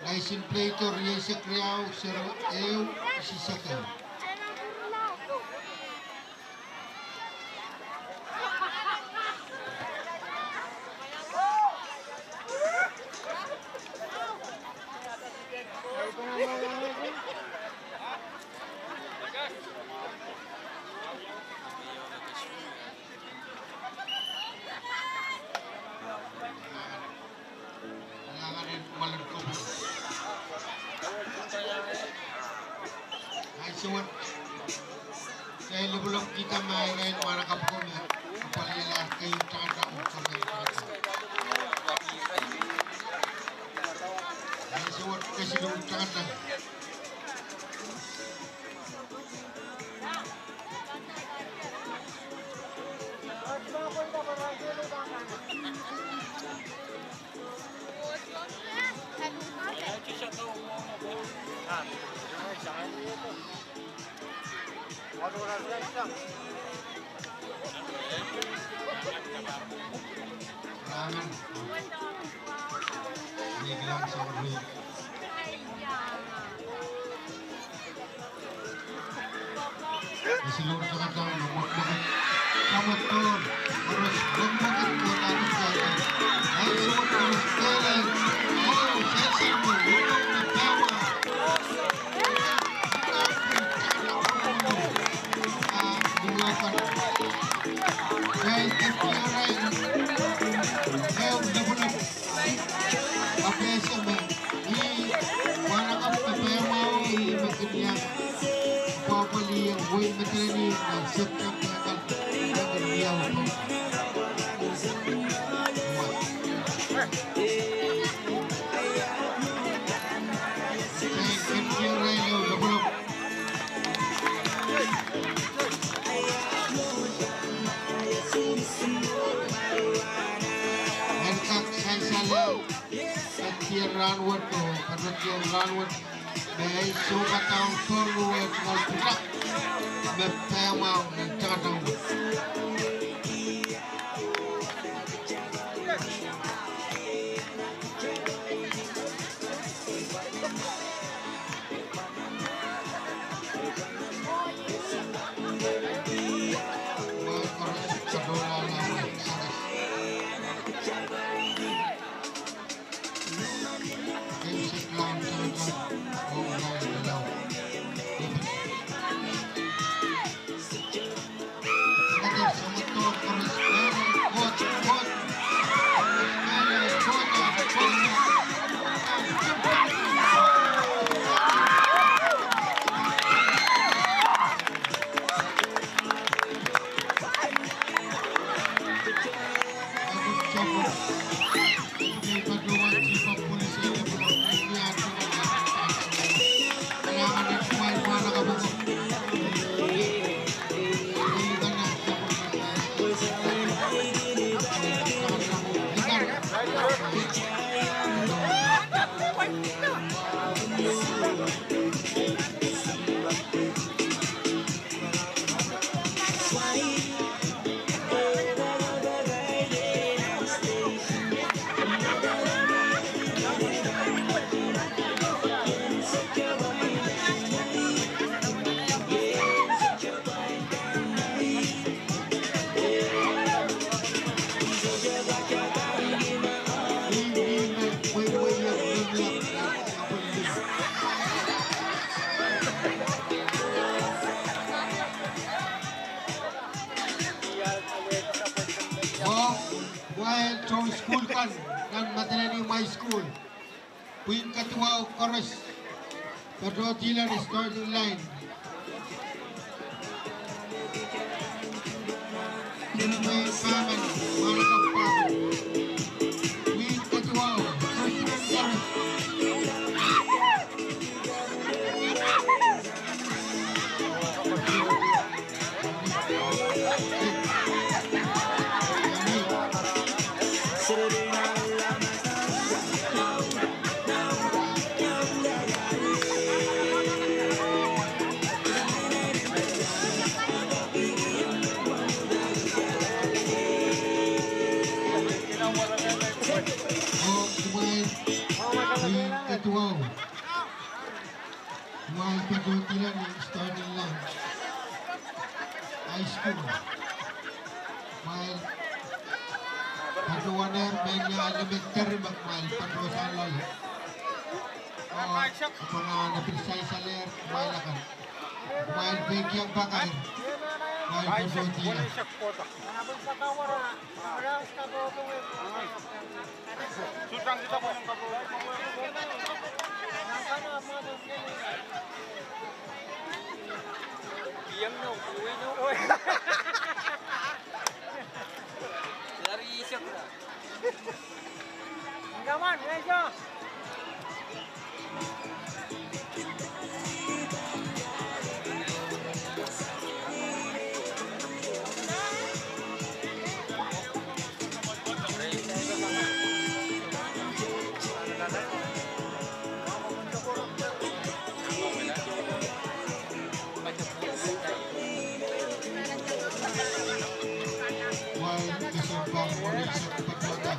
License plate or Riesa Criao, 0 eu, Sisaka. Saya belum kita main mana kapal ya, kapal yang kayu cakap Saya suat kasih dulu cakap. Amin. Ini bilang sama gue. Di seluruh Jakarta nomor kamu turun harus membuat kota negara. Ayo semua terus jalan. Oh, saya sama. Ranward to Parroquial Ranward may suka taong forward ng putak may pemaw ng takatang Kumain from school kan dan Madalani My School. Puing ketua chorus. Pedro Dylan is starting line. Puing Paman, Monica Paman. Puing ketua first chorus. Ketua Kumain Pedro Dylan yang starting line high school. Kumain Pedro Warner mainnya elementary kumain Pedro Salal. Mga napinsay sa ler kumain akan. Kumain Begi yang bakal. Kumain Pedro Dylan. Diam no, uwi no. Lari isyak na. Gaman, medyo. Kesumpang Malaysia Kepada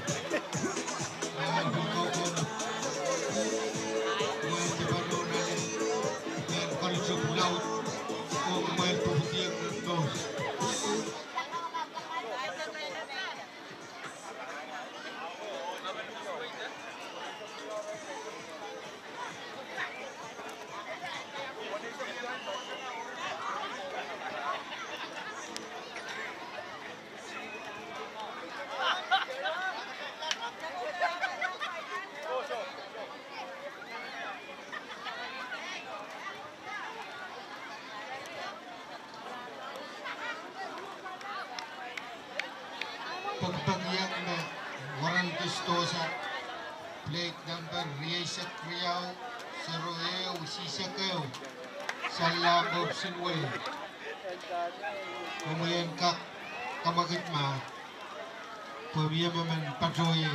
Main Bukokon Main di Bandungan Main Kolsuk Laut Main Pemutian Dos pagbagyang na Warren Gustosa plate number Riesa Kriyaw Seroeo Sisakeo Salagob Sinwe Kumayan Kak Kamagitma Pabiyamaman Patroye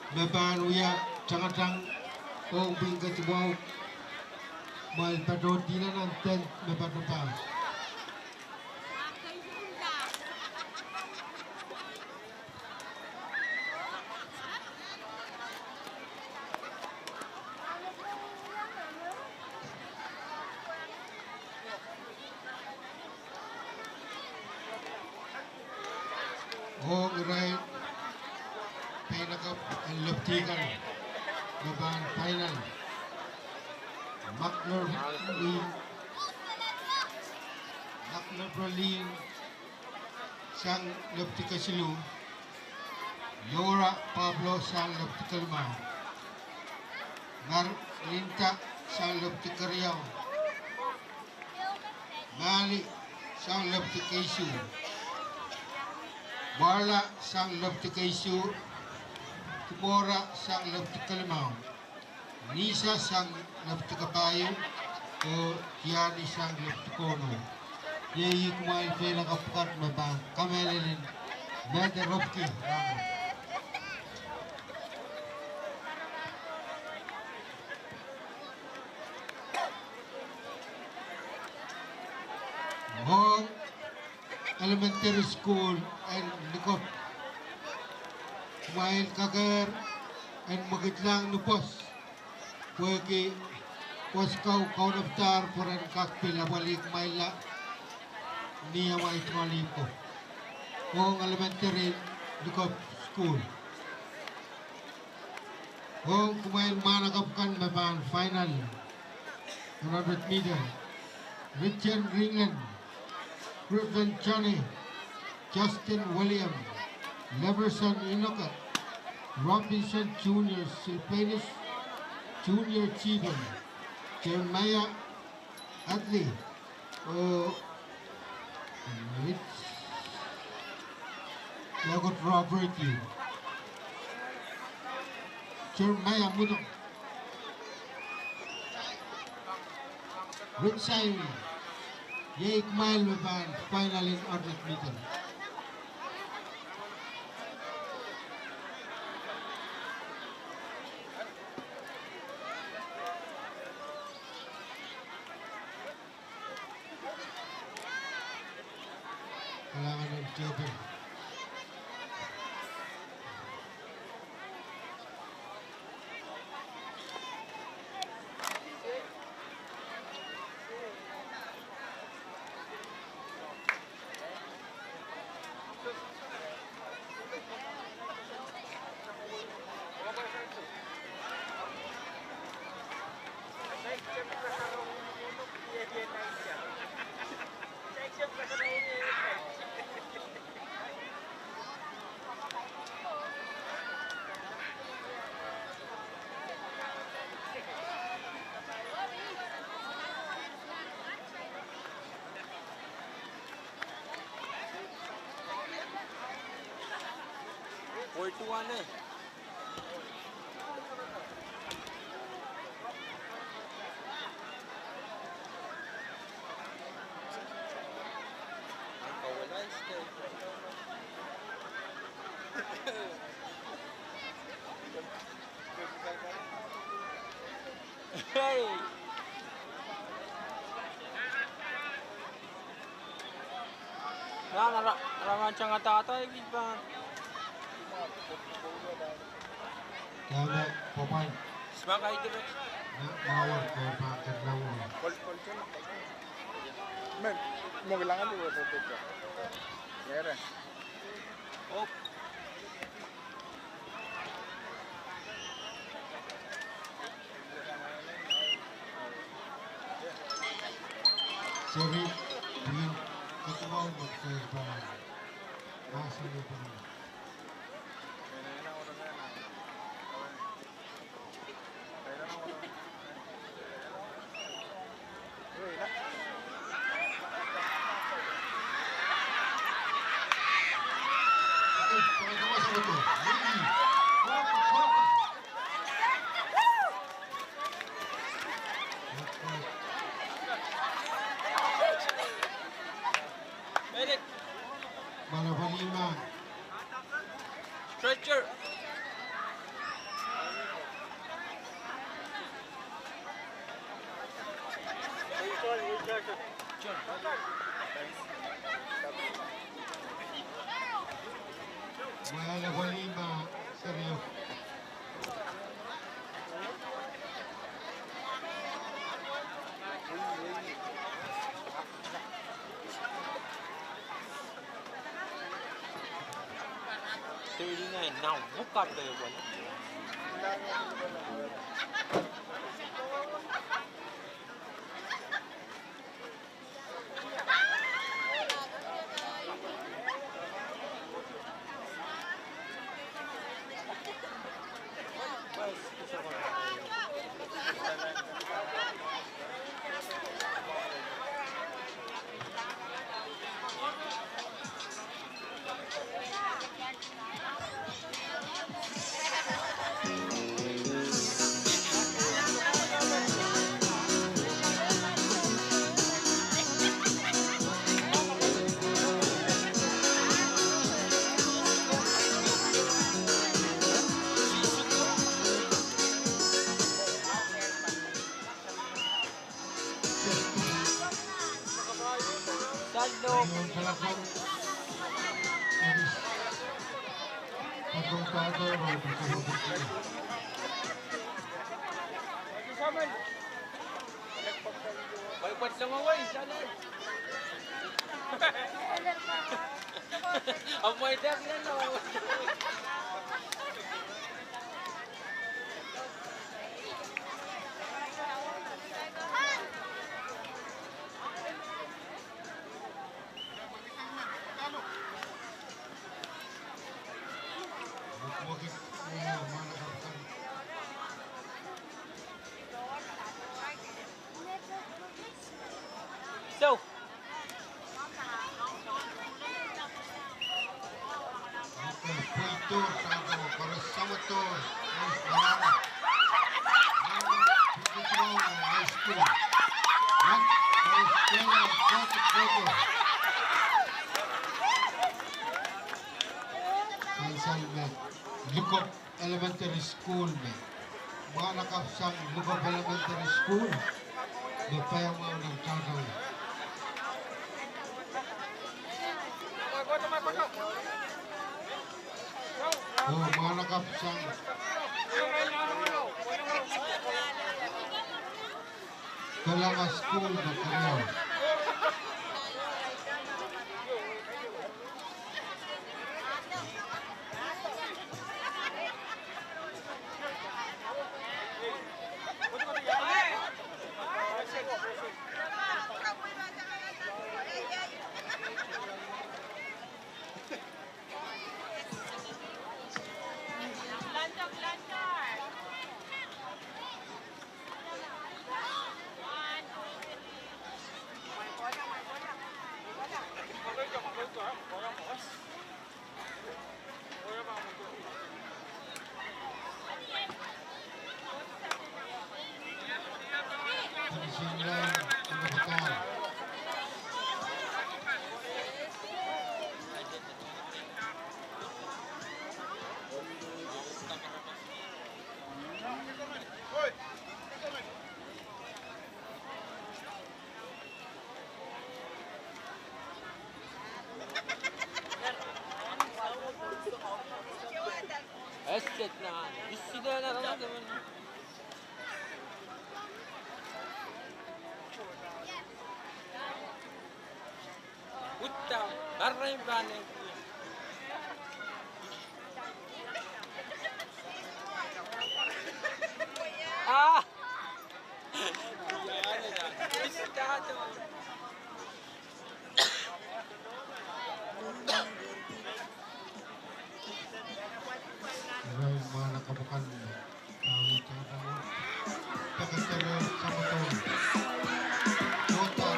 Beban uya jangan oh bingkat bau mal Pedro Dylan nanten beban depan oh right Leptikan beban final Makler Berlin sang Leptika Silu Yora Pablo sang Leptika Lima Linta sang Leptika Riau Mali sang Leptika Isu Barla sang Leptika Isu Timora sang Leptika Limau Nisa sang Leptika Bayu o Tiani sang Leptika Ono Yeyi kumain pela kapukat mabang kamelelin Beda Ropki Hong Elementary School and Likop Kumain Kager and Magitlang Nupos Kuweki Kuwaskaw Kaunaptar Puran Kakpil Abalik Maila ni awak Ismaili ko. Kung elementary dekat school. Kung kumain manakapkan mapan final 100 meter. Richard Greenland, Griffin Johnny, Justin William, Leverson Inoka, Robinson Jr., Silvanus Jr. Cheatham, Jeremiah Adley, Lagot Robert Yu, Jeremiah Mudok, Rick Simon, Jake Mile Mapan, final in 100 meter. Kailangan ng Joker. Hey! Narancang ata-ata yung ba? Kaya pemain Semangat itu deh. mawar ke pakai lawan. Men, mau bilangan dulu tutup. Ya, Oh, Seri dengan ketua umum Serbia. Masih lupa. medic, Balapan 5. stretcher. Balapan 5. Serius. Now, buka kayo ba? Yung kalakon. Pagkong tato, Balik Lumaway, sana. Amoy dad yan, no? So, Punto sa para sa motor. High school. Sansal में Lukop Elementary School में mga nakapsang Lukop Elementary School may payaw ng tataw. Mga nakapsang Kalanga School na kayo. esket na. Isida na naman. Utta, barray bane. Ah! Isida to. Mga nakabukan tawi-tawi pagkakaroon sa motor. Kota.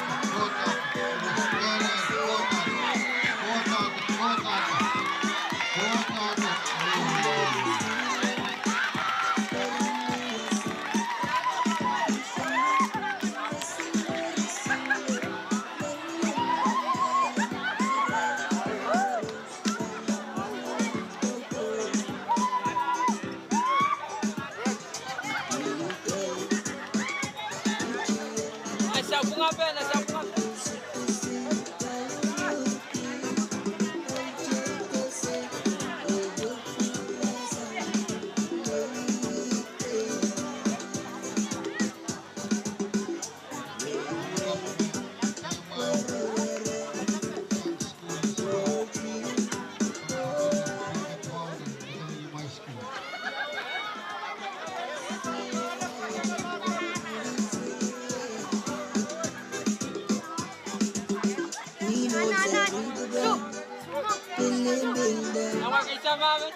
Bunga pa, nasa bunga pa. Awak isa mamin.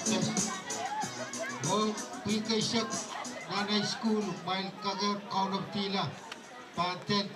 Test. Oh, PK Shek, Nanay School, Mile Kagar, Count of Tila, Panten.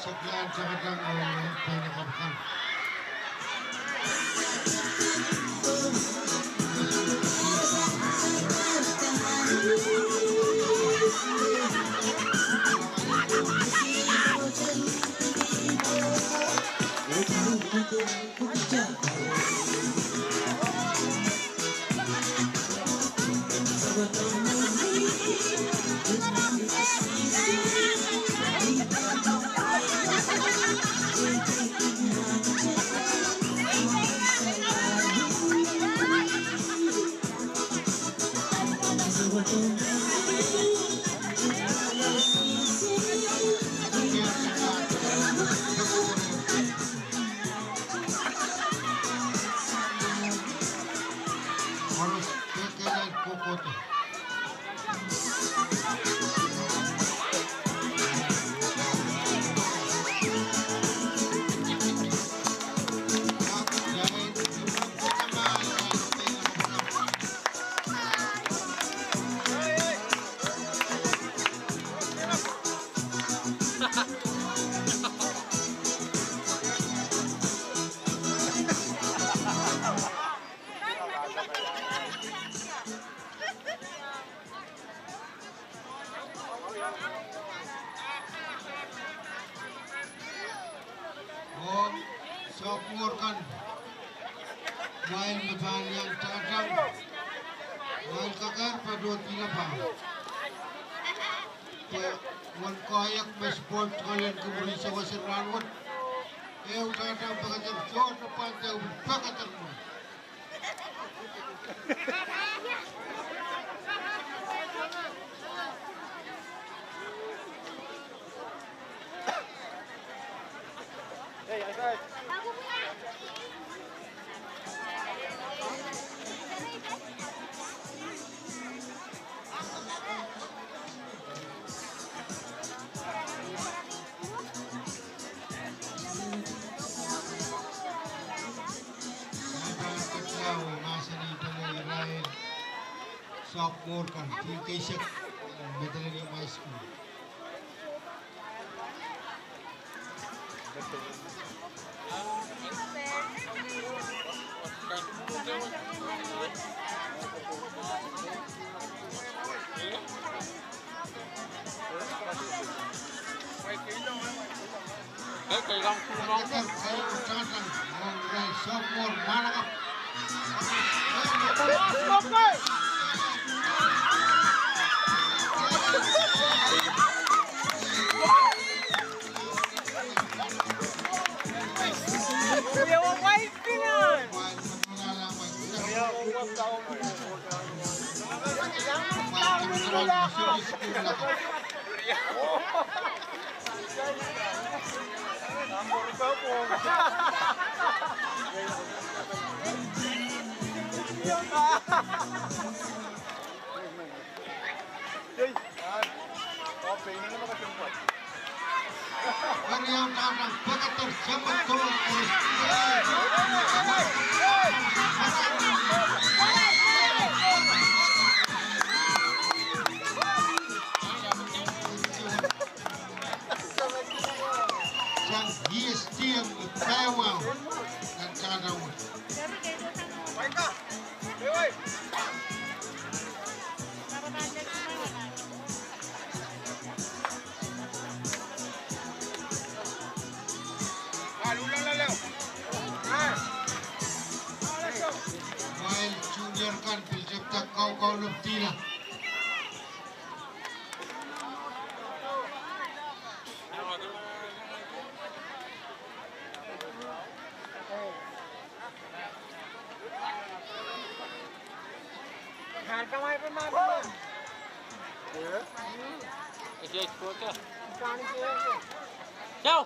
Sekian sangat lang pinakabukan. Valiang Tadang. Wal kakar padot kilapa. Wan koyak me sport kalian kembali sewa seranwat. Tadang pakatar short depan jauh pakatar. Sophomore kan Kasek Medallion High School. Sophomore mana kap? Yang datang pekatar zaman turun terus. Yang hiestian Taiwan dan Taiwan. While junior kan pencipta kau lebih lah. Ciao.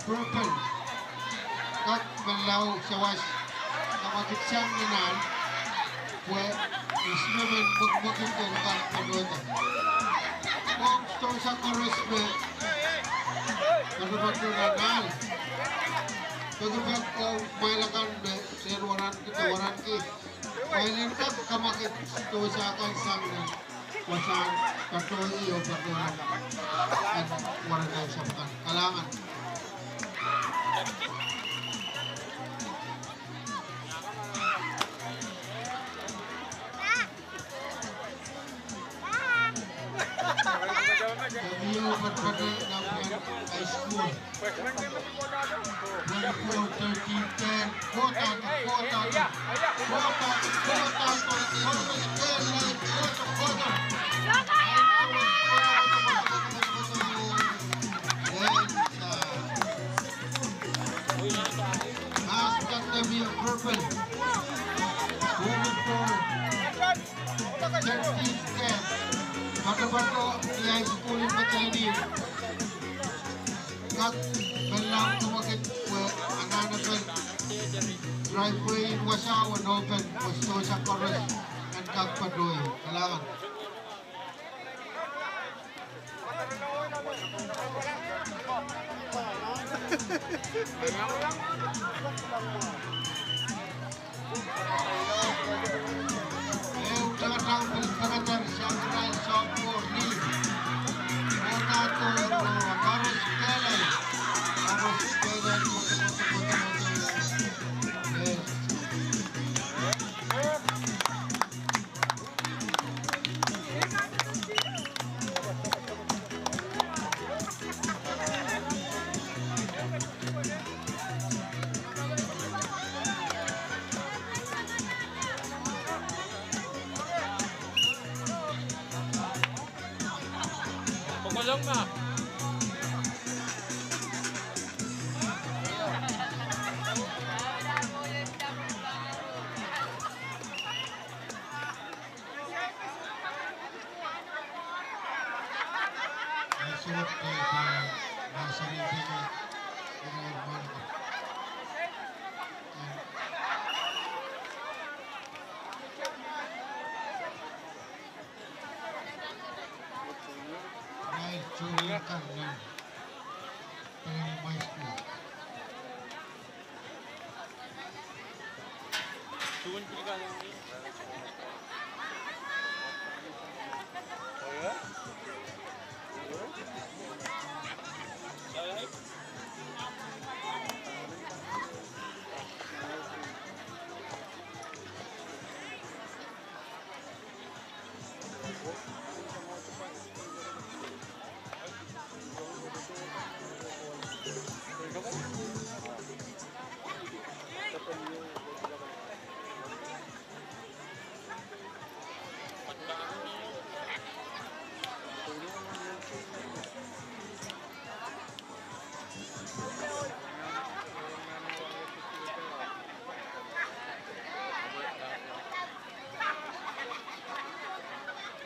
Purple các bên lâu sau đó sama kecang dengan kue ismemen mungkin dengan pendota. Kong to sa korosme kadang dengan kadang kau mailakan serwaran kita waran ki mailin tak kamakit to sa kan sang wasan katoi o patulan at waran kay sabakan kalangan. Kami berpada Nampian High School 24-13 kota kota safety cat. Bato-bato yang sekolah macam ini. Kat belang tumakit anak-anak driveway wasawan open gusto sa chorus and kagpadoy. Kailangan. Jangan berpengajar Shanghai Sopor ni Monato harus kelai Pagulong na. Surat kay nasa rin curikan dan pengen school. Tuan pilihan yang ini. Oh ya?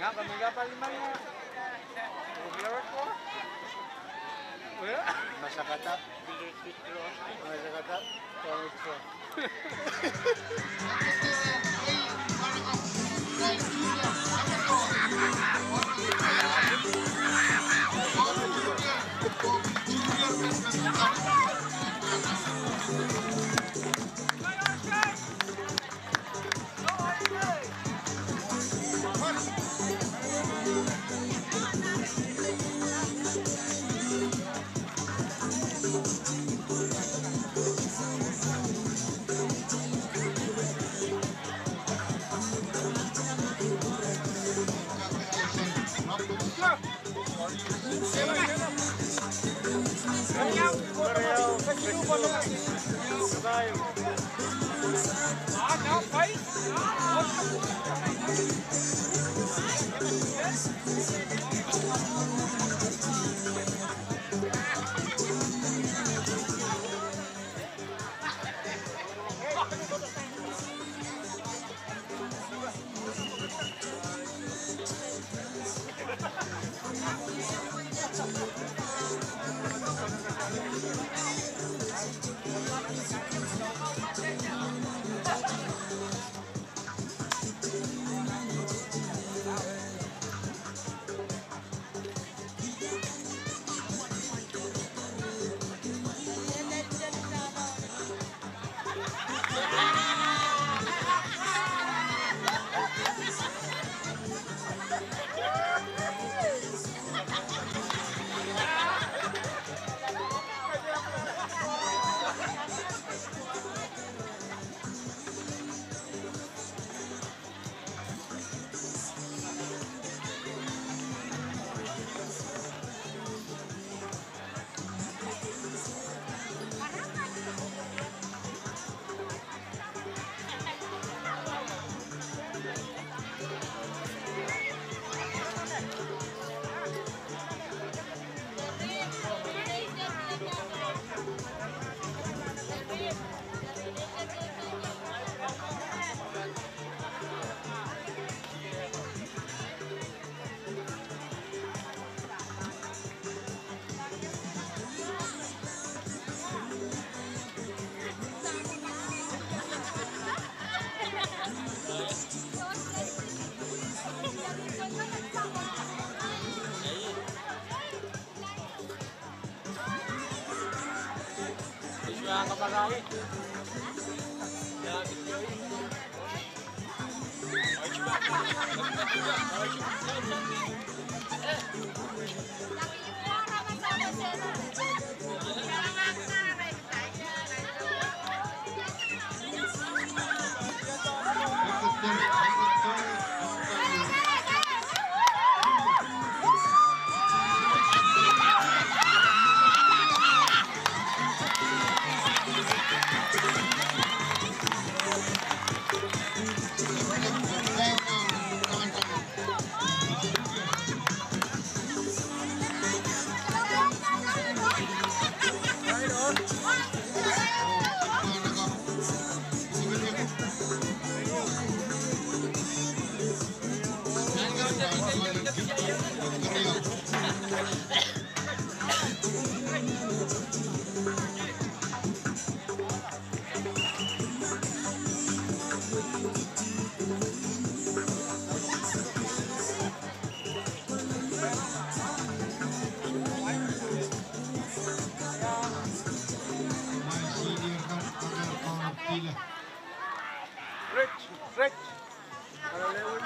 Nga, kami nga pa lima nga. Uglawat ko. Masakatap. Masakatap. Masakatap.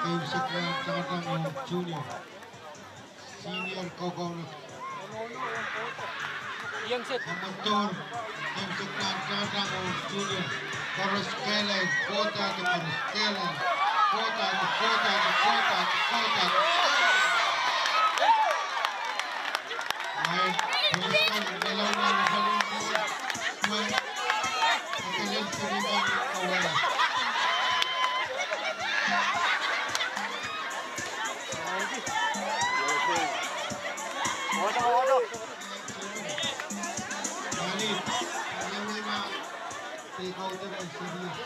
Tim Sekran Cakatang Junior. Senior Kokong Amateur. Tim Sekran Cakatang Junior. Koros Kelen, kota de Koros Kelen. Kota. Main, teruskan melawan Valentin. Main, kalian terima kawan. Balik, yang lima, take out the serius.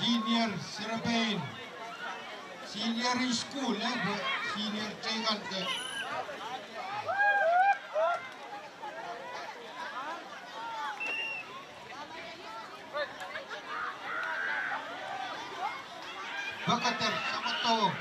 Senior Serapin, senior in school, senior tinggal ke. Bakater sama to.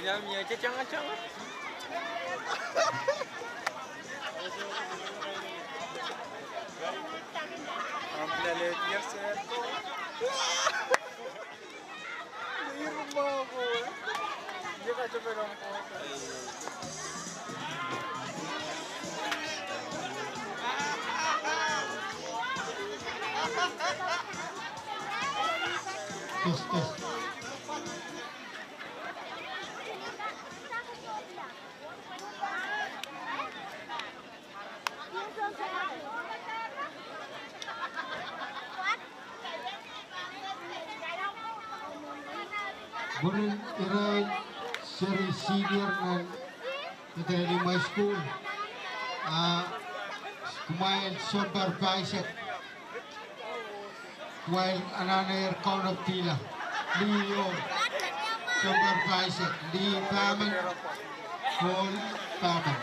Dalamnya cecang-cecang. Ambil biasa. Di rumah aku. Dia tak coba orang kota. Tes. Bulan Iran seri senior dan kita di my school. Kumain supervisor. While another count of Tila. Leo supervisor. Lee Paman. Paul Paman.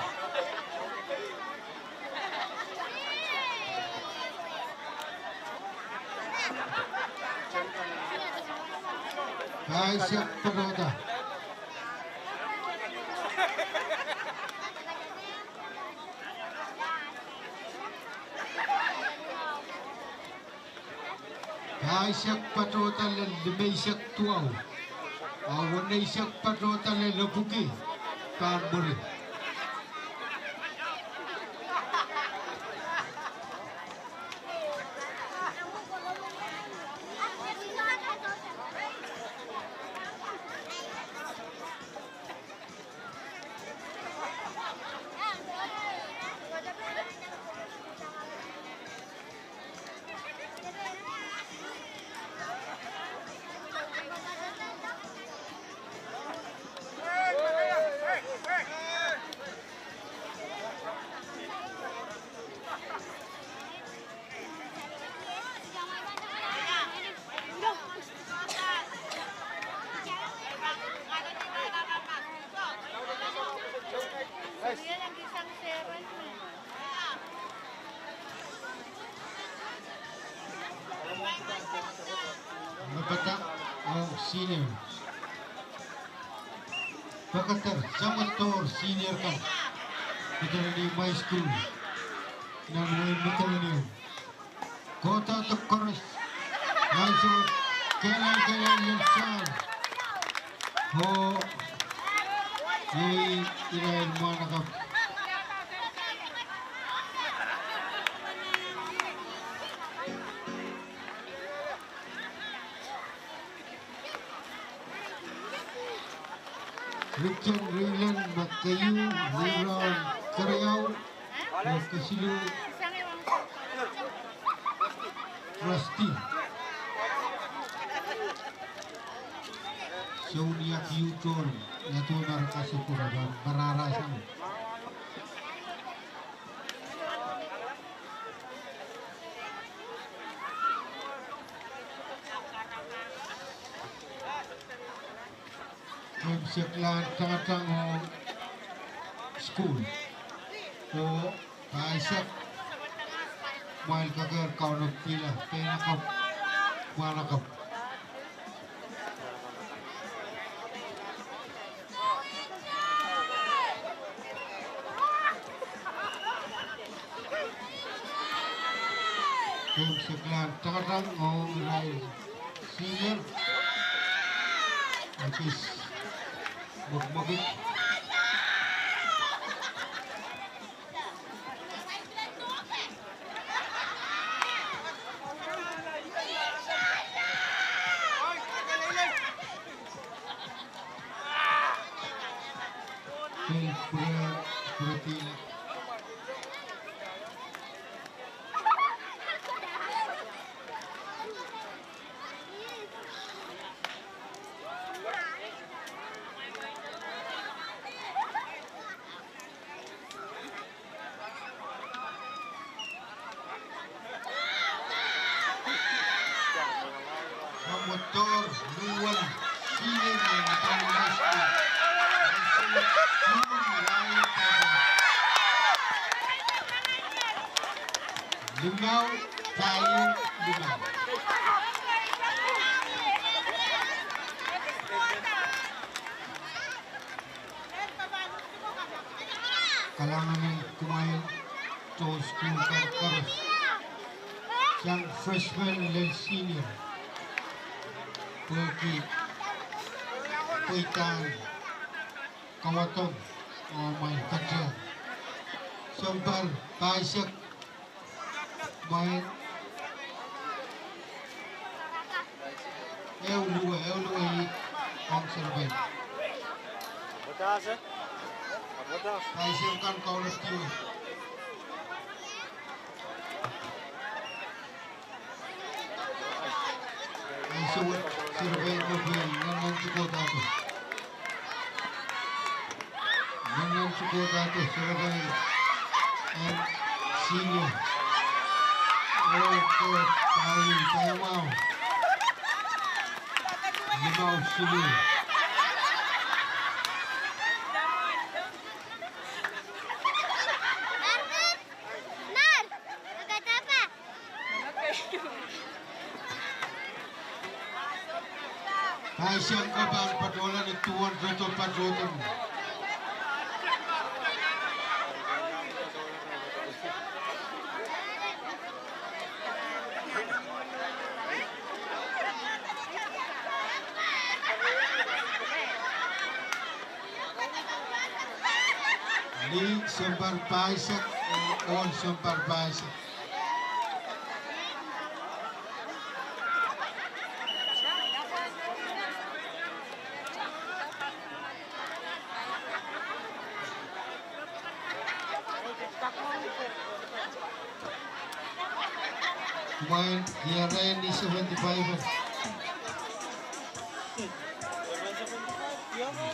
Isaac Pagoda. Isaac Pagoda le Isaac Tuau. Awan Isaac Pagoda le Lepuki. Karburi. Napata senior. Pakatar Jamator senior kan. Kita di my school. Namun betul ni. Kota Tekoros. Langsung kelan Yusuf. Oh, ini irain mana kap? Richard Rilan Makayu Riran Karyau Kasilu Rusty Saudiak Yuton Yaitu Narkasipura dan Bararasan Seklan tang school o Isaac while kagar kaunok tila penakap manakap Seklan tang o senior Akis Bukbukit motor luar sini Limau kayu limau kalangan yang kumain terus keluar terus yang freshman dan senior pergi kuitan kawaton main kerja sempat Isaac main eulu ang survey Isaac kan kaulas tiyo Isaac survey ko naman cukup dapat naman cukup satu sebagai senior. Okey, saya mau. Limau sini. Nar, kata apa? Hai siang kabar padolan ituan foto padolan. Ni sembar baisak, all sembar baisak. Kumain Hiarayan di 75.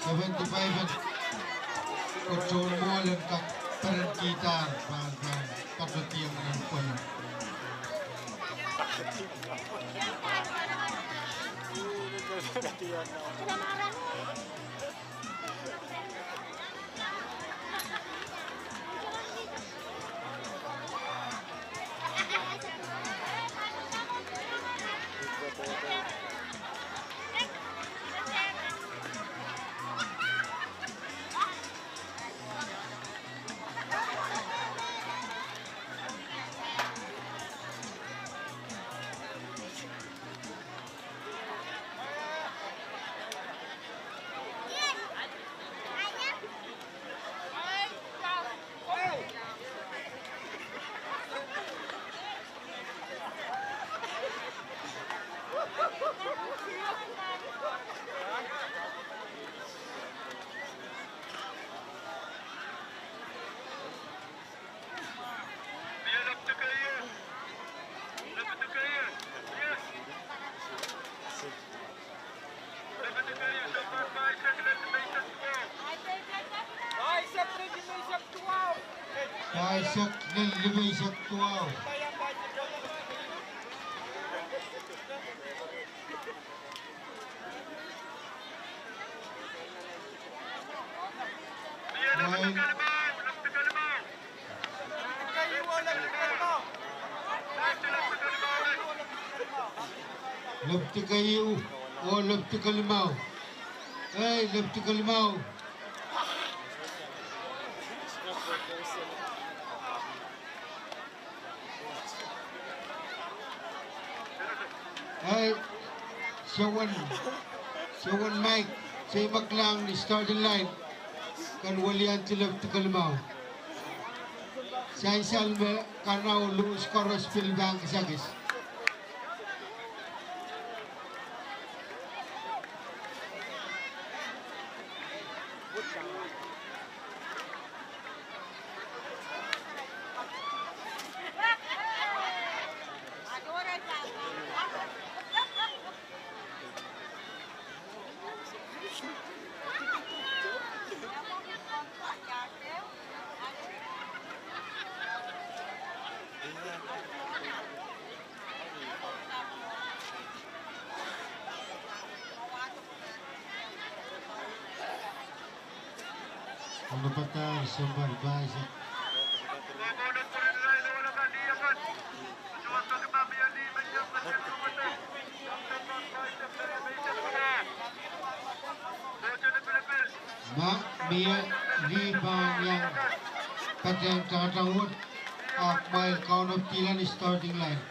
75. Control mo lang kak peran kita patut yang nampak. Bicep dan lebih seksual. Lebih kayu, oh lebih kelimau. Lebih kelimau. Siawan Mike, saya maklang di starting line. Kan walian tilap tekalmau. Saya salme karena lu skor spill bank sagis. Pendapatan sembar bahasa. Mak Mia Liban yang patang tahun Akmal count of Tilan starting line.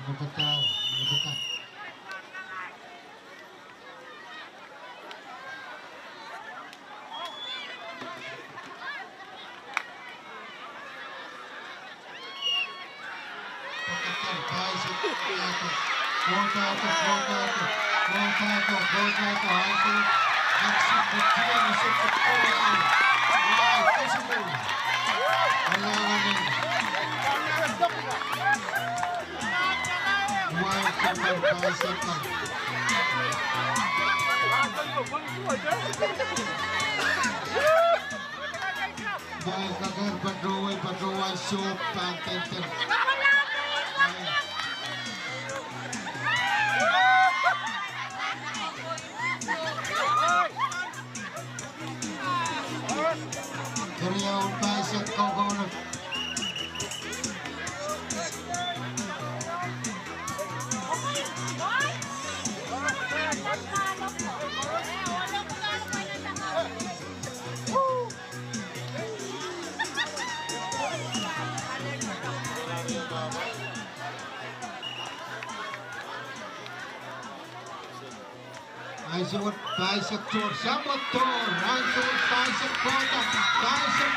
Pendapatan. Bicep tour, sambut tour, langsung bicep kotak, bicep.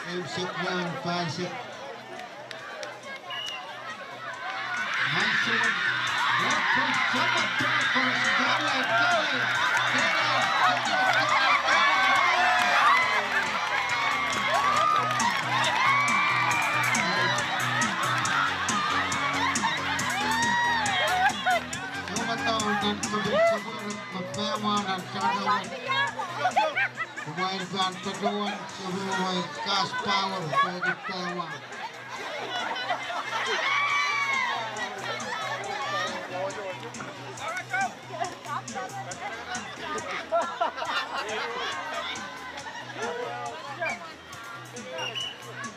Bicep one, bicep. Langsung sambut tour, pemain kedua pemain gas power bagi Taiwan.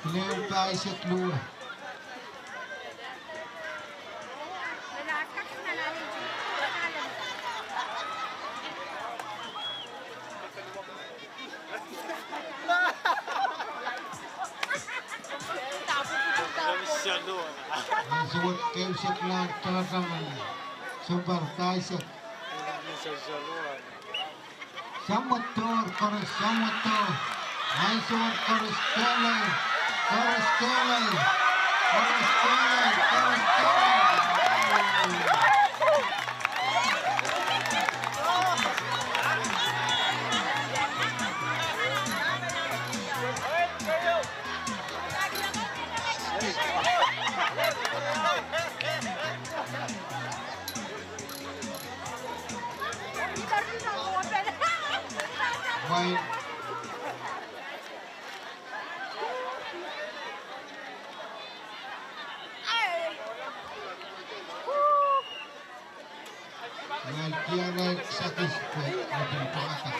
Leo bicep dua. Disebut kemsek lah teman-teman. Sumber bicep. Sambut tour, chorus sambut tour. Disebut chorus kele. Baik. Kiara sakit lebih patah.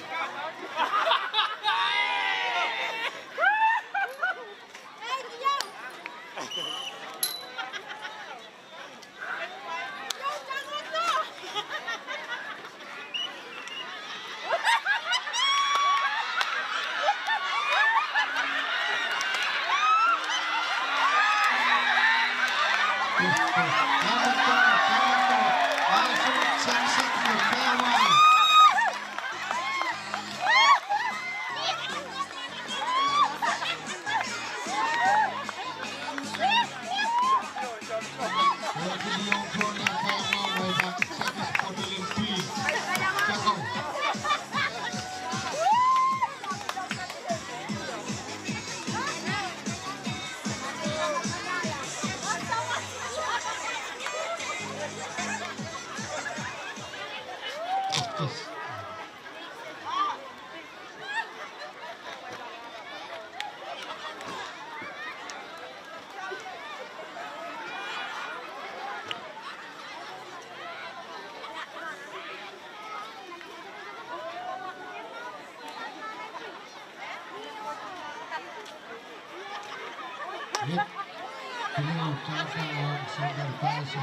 beliau cakap segar bahasa.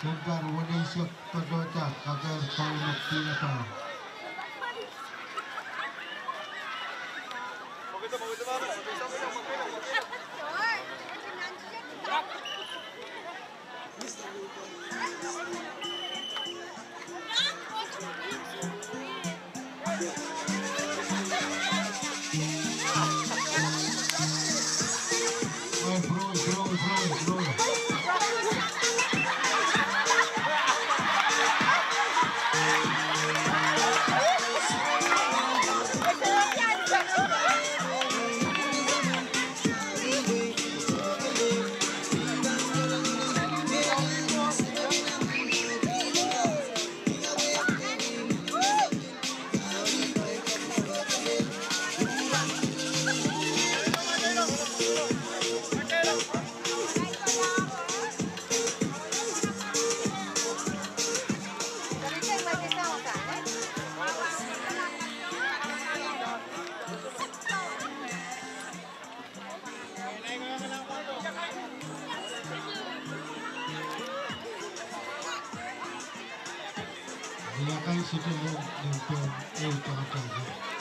Segar Malaysia Pedota agar tahu nakti apa. Silakan sudah untuk tengah-tengah.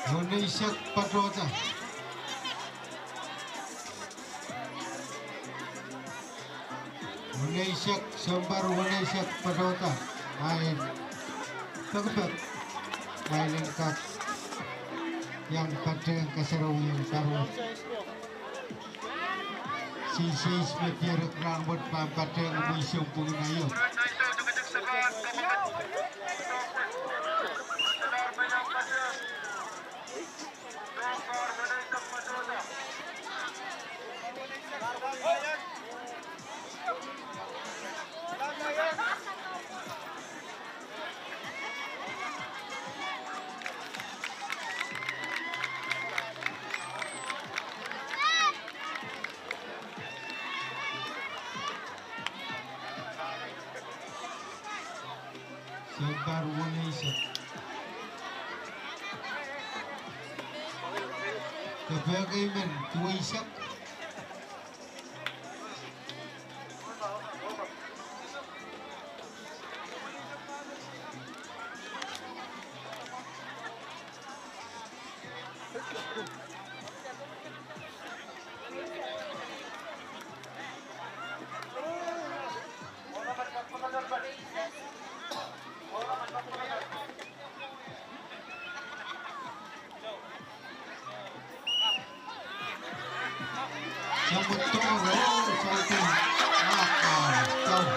Malaysia Pedota. Malaysia Sembar Malaysia Pedota. Main tepat. Main lengkap yang pada Kasarau yang taruh. Sisi seperti rambut pada museum pengenayo. Siyempre, wala isa. Kabagay man, tuwa isa. Sambut tong, salting. Tong.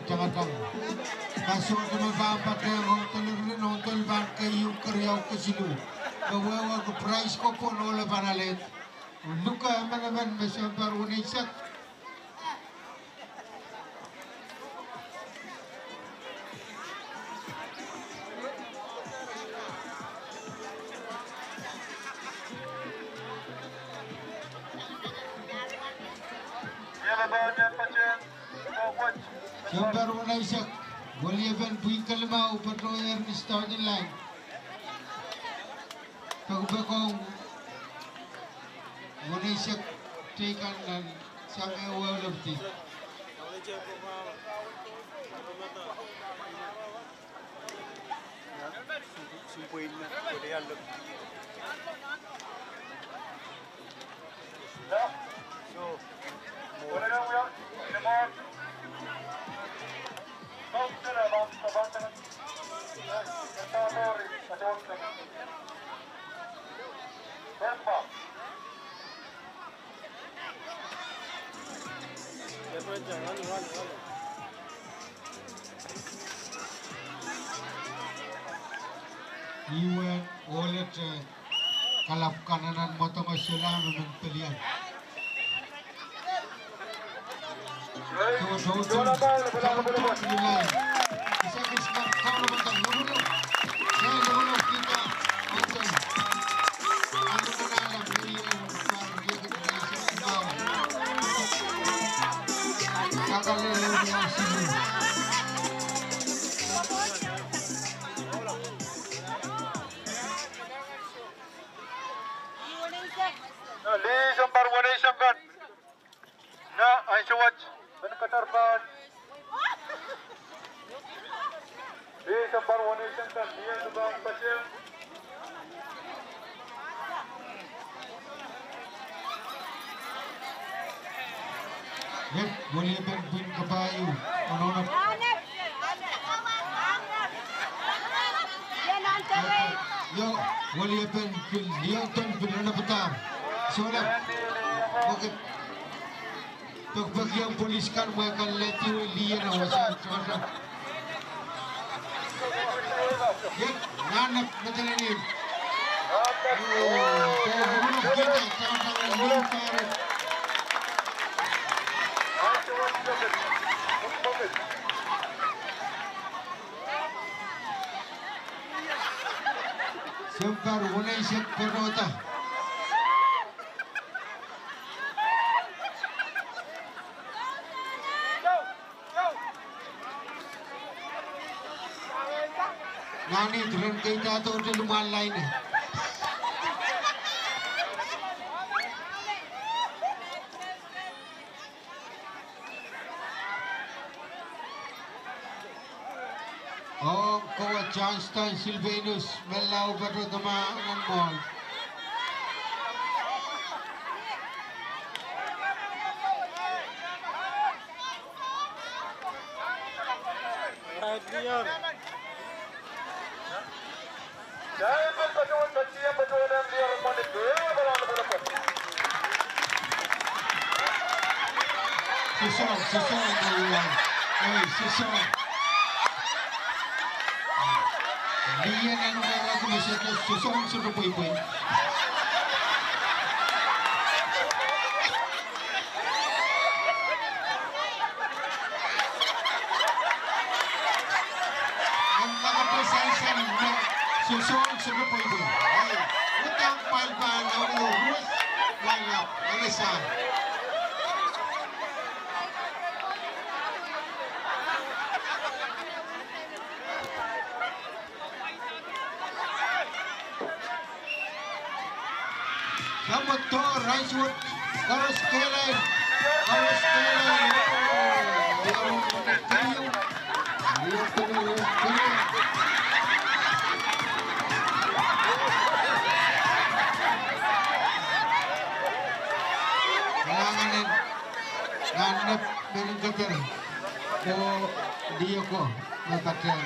Jangan masuk ke babak yang hotel ban kayu kerja ke situ. Bawa ke price ko pun oleh banalet. Luka mana masih baru ni sak. Siyempre wala isak. Boleh ben buing kalma upar royer ni starting line. Pagbakong wala isak tekan dan sangat awal lebih. Sumpuin na, pwede yan lang. So, Iwan wallet kalap kananan motong asyalah memang pilihan. Boleh berpin ke bayu. Orang yo boleh berpin dia tu berana betam. Soalnya okey. Bagian polis kan mereka letiu lian awasal cuaca. Ya, nanak macam ni. Oh, kita sama-sama lihat. Sempar unai sek penota. Nani turun kita tu di rumah lain. Oh, kau Johnston Silvanus melau pada teman bol. Sesong. Dia yang orang tu mesti sesong sudah boy. Susunod sa pwede. Ay, utang palpan na ulit. Lineup, Alisa. Sambut to Ricewood, Carlos Kellen. Carlos Kellen. Kailangan nanap meningkatkan ko dia ko nakatyan.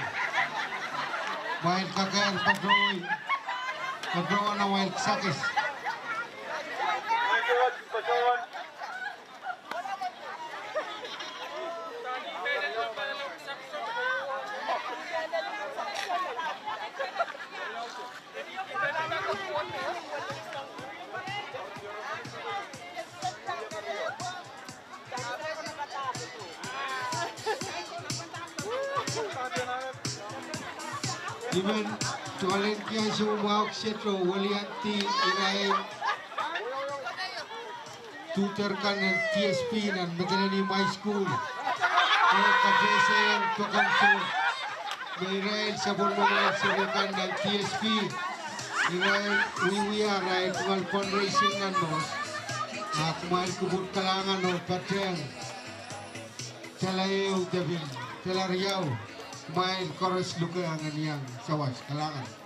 Wild kakal padroy na wild sakis. Even tualen kaya sumawak siyetro walianti inay tutor kan ng TSP nan Madalani My School kadresen tukang so mayroon sa bulungan sa ng TSP inay wiwiya ray tumal fundraising nan nos kumain kubut kalangan no patreng Talayaw David Talariyaw kumain koros luka ang aniyang sawas kalangan